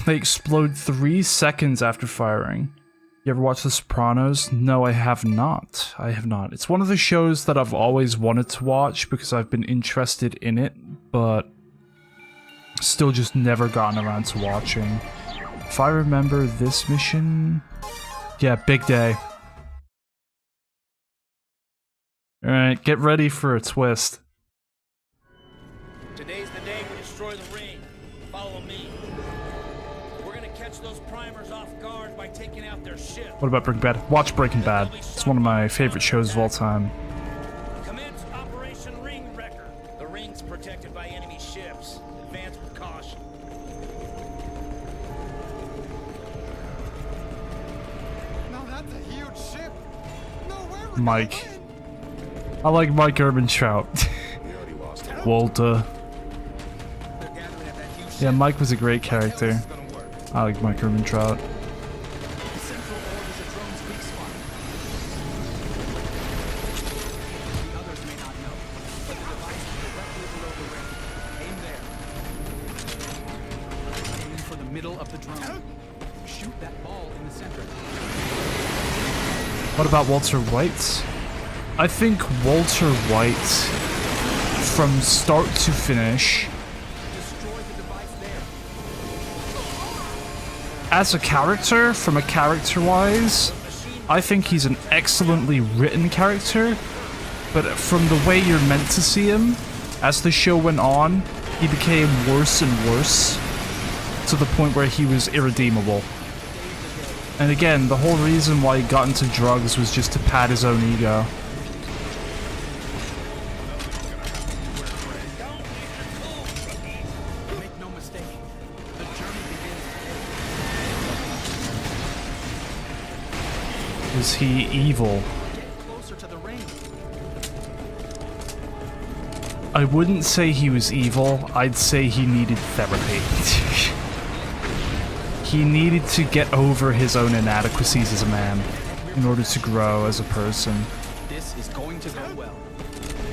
They explode 3 seconds after firing. You ever watch The Sopranos? No, I have not. I have not. It's one of the shows that I've always wanted to watch because I've been interested in it, but still just never gotten around to watching. If I remember this mission... Yeah, big day. Alright, get ready for a twist. Today's the day we destroy the ring. Follow me. We're gonna catch those primers off guard by taking out their ship. What about Breaking Bad? Watch Breaking Bad. It's one of my favorite shows of all time. Commence Operation Ring Wrecker. The ring's protected by enemy ships. Advance with caution. No, that's a huge ship. Mike. I like Mike Ehrmantraut. Walter. Yeah, Mike was a great character. I like Mike Ehrmantraut. What about Walter White? I think Walter White, from start to finish, as a character, from a character-wise, I think he's an excellently written character, but from the way you're meant to see him, as the show went on, he became worse and worse, to the point where he was irredeemable. And again, the whole reason why he got into drugs was just to pad his own ego. Is he evil? I wouldn't say he was evil, I'd say he needed therapy. He needed to get over his own inadequacies as a man in order to grow as a person. This is going to go well.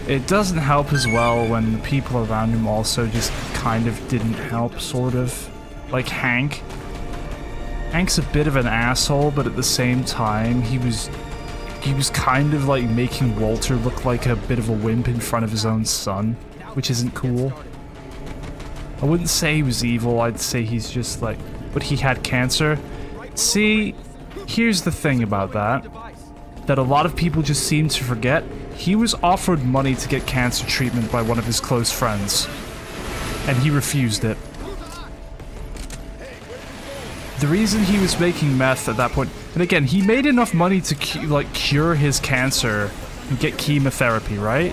It doesn't help as well when the people around him also just kind of didn't help, sort of. Like Hank. Hank's a bit of an asshole, but at the same time, he was kind of like making Walter look like a bit of a wimp in front of his own son, which isn't cool. I wouldn't say he was evil, I'd say he's just like, but he had cancer. See, here's the thing about that a lot of people just seem to forget. He was offered money to get cancer treatment by one of his close friends, and he refused it. The reason he was making meth at that point, and again, he made enough money to cure his cancer and get chemotherapy, right?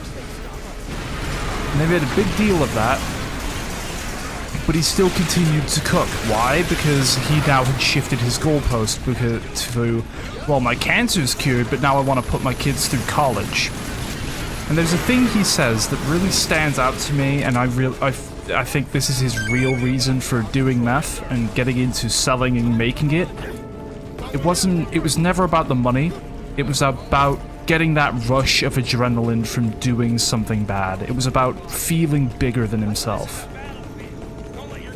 And they made a big deal of that. But he still continued to cook. Why? Because he now had shifted his goalpost to, well, my cancer's cured, but now I want to put my kids through college. And there's a thing he says that really stands out to me, and I think this is his real reason for doing meth and getting into selling and making it. It was never about the money. It was about getting that rush of adrenaline from doing something bad. It was about feeling bigger than himself.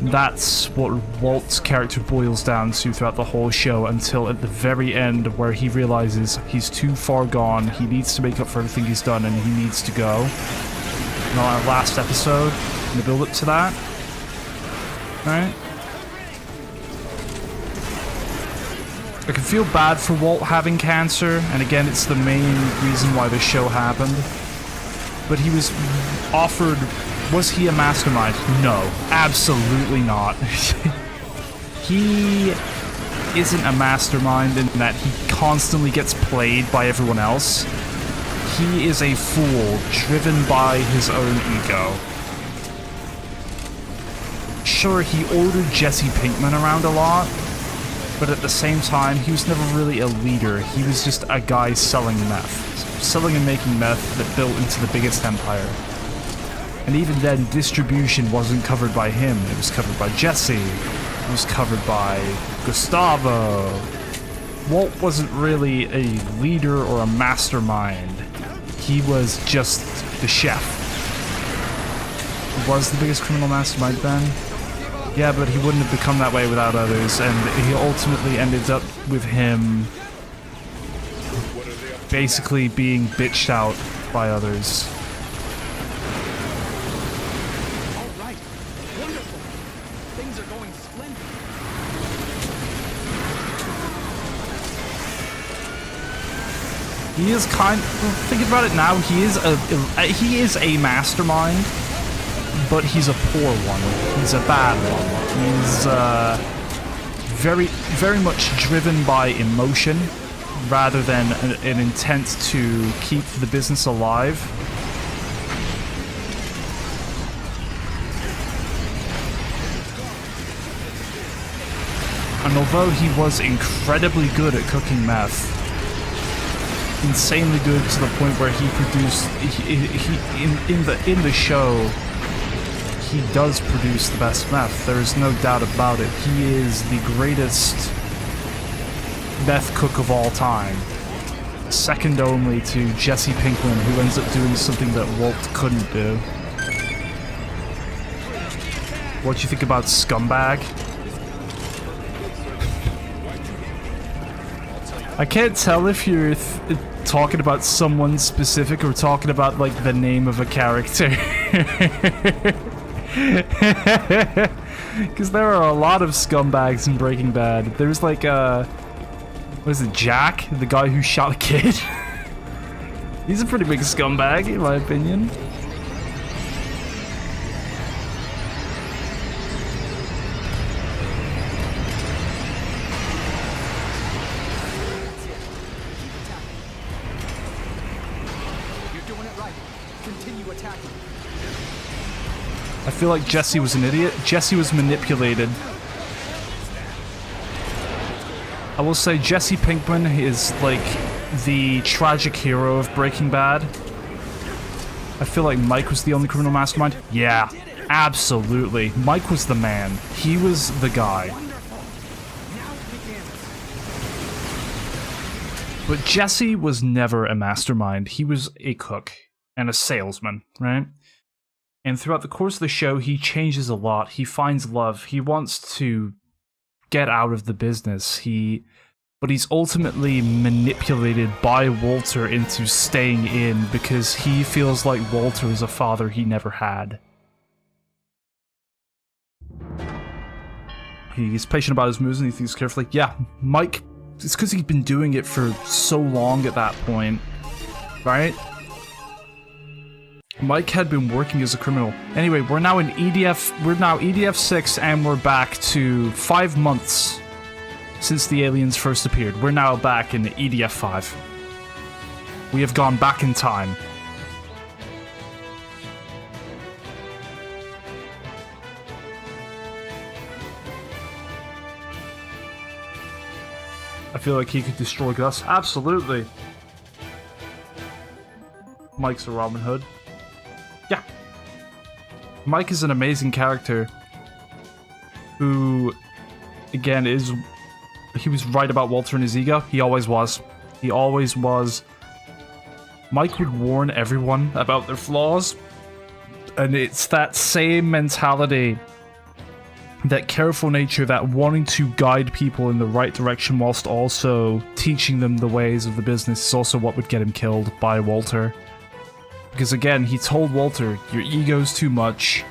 That's what Walt's character boils down to throughout the whole show, until at the very end where he realizes he's too far gone, he needs to make up for everything he's done, and he needs to go. In our last episode, in the build-up to that. Right? I can feel bad for Walt having cancer, and again, it's the main reason why the show happened. But he was offered... Was he a mastermind? No, absolutely not. He isn't a mastermind in that he constantly gets played by everyone else. He is a fool driven by his own ego. Sure, he ordered Jesse Pinkman around a lot, but at the same time, he was never really a leader. He was just a guy selling meth. Selling and making meth that built into the biggest empire. And even then, distribution wasn't covered by him. It was covered by Jesse. It was covered by Gustavo. Walt wasn't really a leader or a mastermind. He was just the chef. He was the biggest criminal mastermind then. Yeah, but he wouldn't have become that way without others, and he ultimately ended up with him basically being bitched out by others. He is thinking about it now, he is a mastermind, but he's a poor one. He's a bad one. He's very much driven by emotion rather than an intent to keep the business alive. And although he was incredibly good at cooking meth, insanely good to the point where he produced in the show he does produce the best meth. There is no doubt about it. He is the greatest meth cook of all time, second only to Jesse Pinkman, who ends up doing something that Walt couldn't do. What do you think about Scumbag? I can't tell if you're talking about someone specific or talking about, like, the name of a character. Because there are a lot of scumbags in Breaking Bad. There's, like, what is it, Jack? The guy who shot a kid? He's a pretty big scumbag, in my opinion. I feel like Jesse was an idiot. Jesse was manipulated. I will say Jesse Pinkman is like the tragic hero of Breaking Bad. I feel like Mike was the only criminal mastermind. Yeah, absolutely. Mike was the man. He was the guy. But Jesse was never a mastermind. He was a cook and a salesman, right? And throughout the course of the show, he changes a lot. He finds love. He wants to get out of the business. But he's ultimately manipulated by Walter into staying in because he feels like Walter is a father he never had. He's patient about his moves and he thinks carefully. Yeah, Mike, it's because he's been doing it for so long at that point, right? Mike had been working as a criminal. Anyway, we're now EDF6, and we're back to 5 months since the aliens first appeared. We're now back in EDF5. We have gone back in time. I feel like he could destroy Gus. Absolutely. Mike's a Robin Hood. Yeah. Mike is an amazing character who, again, he was right about Walter and his ego. He always was. He always was. Mike would warn everyone about their flaws, and it's that same mentality, that careful nature, that wanting to guide people in the right direction whilst also teaching them the ways of the business is also what would get him killed by Walter. Because again, he told Walter, your ego's too much,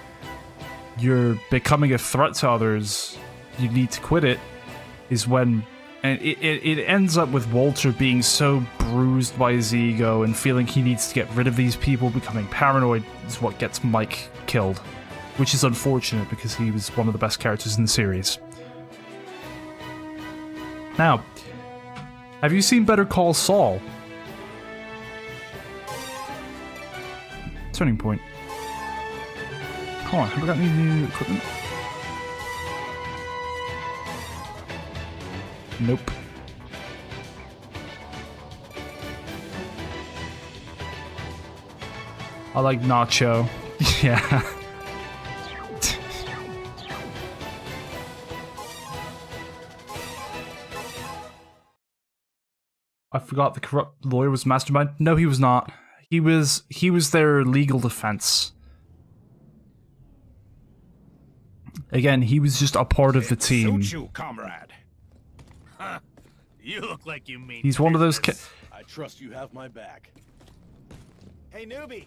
you're becoming a threat to others, you need to quit it, is when... And it ends up with Walter being so bruised by his ego and feeling he needs to get rid of these people, becoming paranoid, is what gets Mike killed. Which is unfortunate, because he was one of the best characters in the series. Now, have you seen Better Call Saul? Turning point. Hold on, have we got any new equipment? Nope. I like Nacho. Yeah. I forgot the corrupt lawyer was mastermind. No, he was not. He was their legal defense. Again, he was just a part of the team. Suit you, comrade. Huh. You look like you mean He's one of those I trust you have my back. Hey, newbie.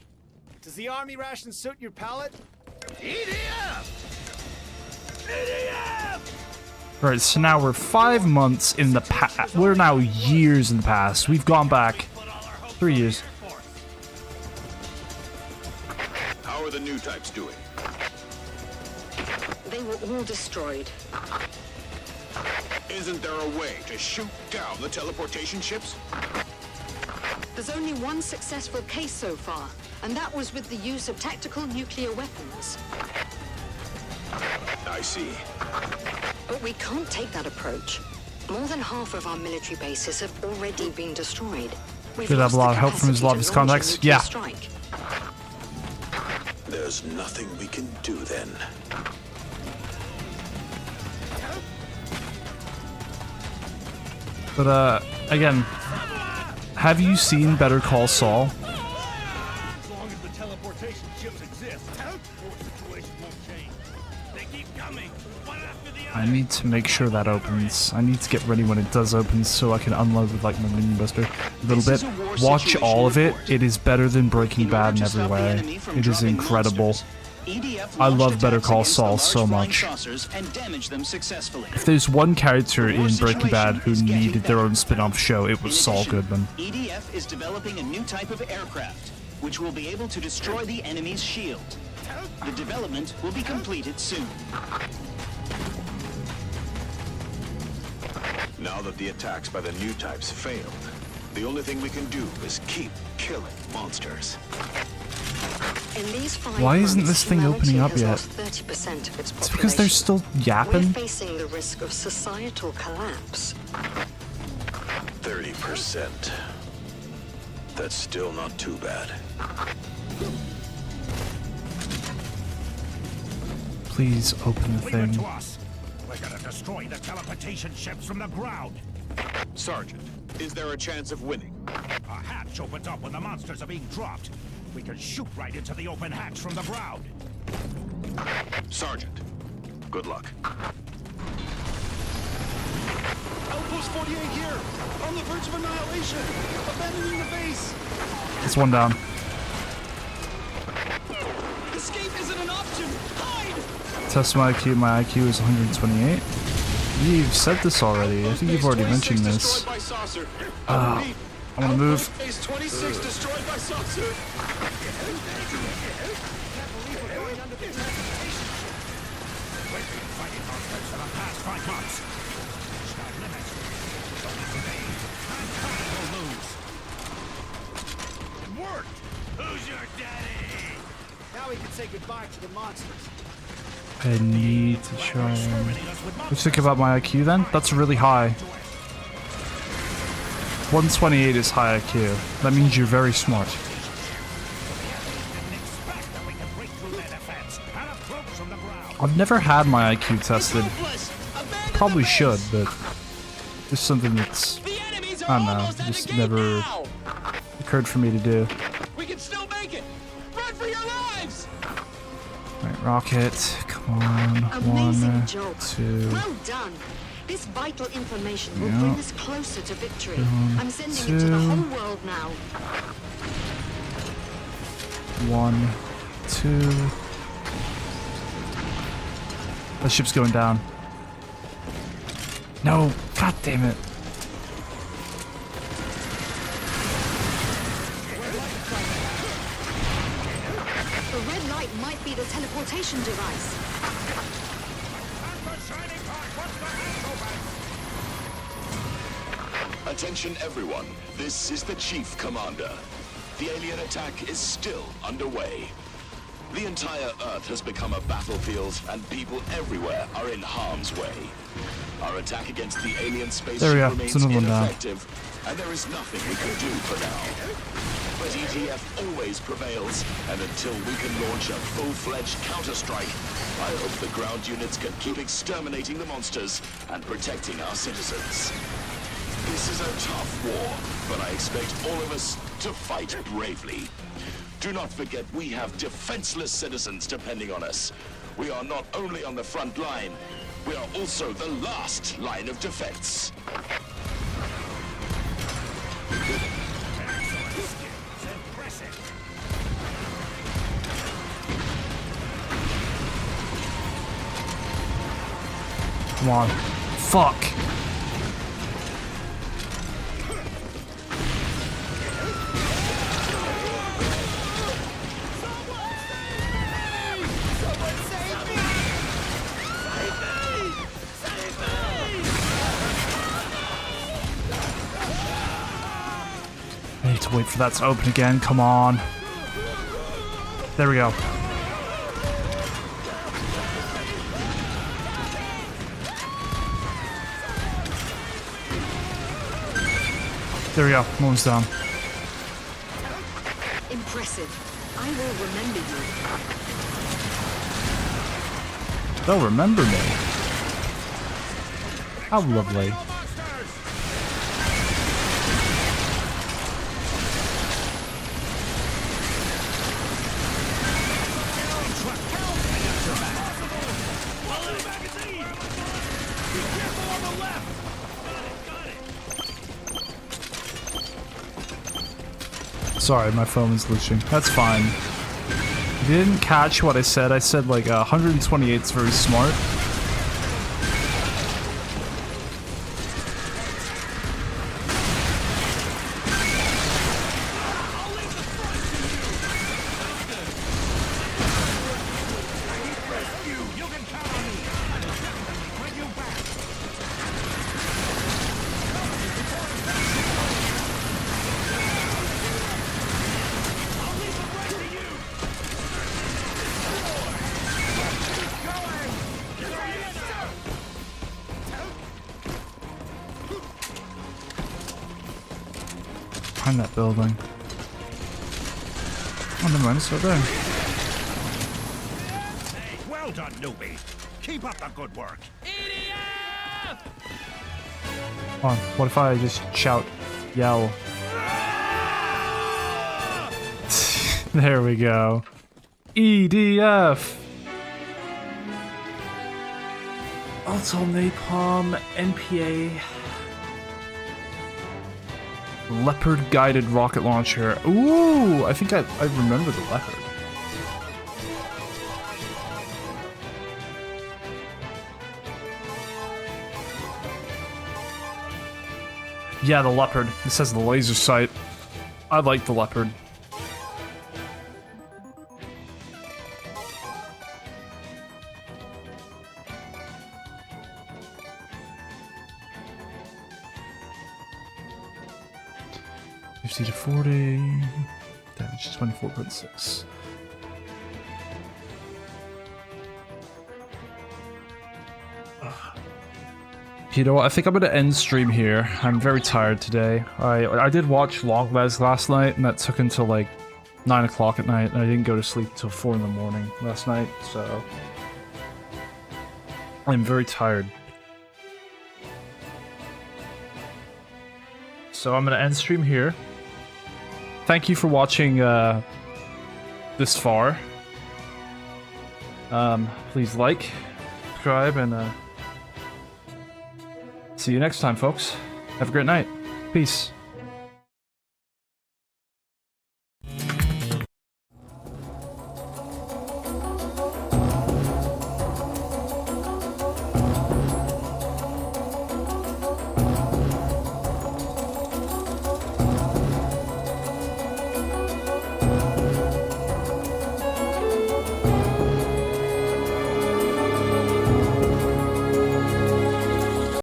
Does the army ration suit your palate? EDF! EDF! Alright, so now we're 5 months in the past. We're now years in the past. We've gone back 3 years. How are the new types doing? They were all destroyed. Isn't there a way to shoot down the teleportation ships? There's only one successful case so far, and that was with the use of tactical nuclear weapons. I see. But we can't take that approach. More than half of our military bases have already been destroyed. We've Did have a lot of help from his lot of his contacts. Yeah. Strike. There's nothing we can do then. But, again, have you seen Better Call Saul? As long as the teleportation ships exist, our situation won't change. They keep coming, one after the other. I need to make sure that opens. I need to get ready when it does open so I can unload with, like, my minion buster a little bit. Watch all of it. It is better than Breaking Bad in every way. It is incredible. I love Better Call Saul so much. If there's one character in Breaking Bad who needed their own spin-off show, it was Saul Goodman. EDF is developing a new type of aircraft, which will be able to destroy the enemy's shield. The development will be completed soon. Now that the attacks by the new types failed, the only thing we can do is keep killing monsters. Why isn't this thing opening up yet? 30% of its It's because they're still yapping? We're facing the risk of societal collapse. 30%. That's still not too bad. Please open the Leave it to thing. us. We're gonna destroy the teleportation ships from the ground. Sergeant, is there a chance of winning? A hatch opens up when the monsters are being dropped. We can shoot right into the open hatch from the ground. Sergeant, good luck. Outpost 48 here! On the verge of annihilation! Abandoning the base! It's one down. Escape isn't an option! Hide! Test my IQ. My IQ is 128. You've said this already. I think you've already mentioned this. I wanna move. Phase 26 destroyed by saucer. It worked! Who's your daddy? Now we can say goodbye to the monsters. I need to try and... Let's think about my IQ then. That's really high. 128 is high IQ. That means you're very smart. I've never had my IQ tested. Probably should, but it's something that's, I don't know, just never occurred for me to do. We can still make it. Run for your lives. Right, rocket, come on. Amazing 1, job. 2. Well done. This vital information will Yeah. bring us closer to victory. 1, I'm sending it to the 2. whole world now. 1, 2. The ship's going down. No, god damn it. The red light might be the teleportation device. Attention everyone, this is the Chief Commander. The alien attack is still underway. The entire Earth has become a battlefield, and people everywhere are in harm's way. Our attack against the alien spaceship remains ineffective, and there is nothing we can do for now. But EDF always prevails, and until we can launch a full-fledged counter-strike, I hope the ground units can keep exterminating the monsters and protecting our citizens. This is a tough war, but I expect all of us to fight bravely. Do not forget we have defenseless citizens depending on us. We are not only on the front line, we are also the last line of defense. Come on. Fuck. I need to wait for that to open again. Come on. There we go. There we go. Almost done. Impressive. I will remember you. They'll remember me. How lovely. Sorry, my phone is glitching. That's fine. If you didn't catch what I said like 128 is very smart. Behind that building. Oh, never mind, it's still there. Well done, newbie. Keep up the good work. Come on, what if I just shout, yell? There we go. EDF! Alto Napalm, NPA. Leopard guided rocket launcher. Ooh, I think I remember the Leopard. Yeah, the leopard. It says the laser sight. I like the leopard. $50 to 40. Damage 24.6. You know what? I think I'm gonna end stream here. I'm very tired today. I did watch Long Les last night, and that took until like 9 o'clock at night, and I didn't go to sleep until 4 in the morning last night, so I'm very tired. So I'm gonna end stream here. Thank you for watching this far. Please like, subscribe, and see you next time, folks. Have a great night. Peace.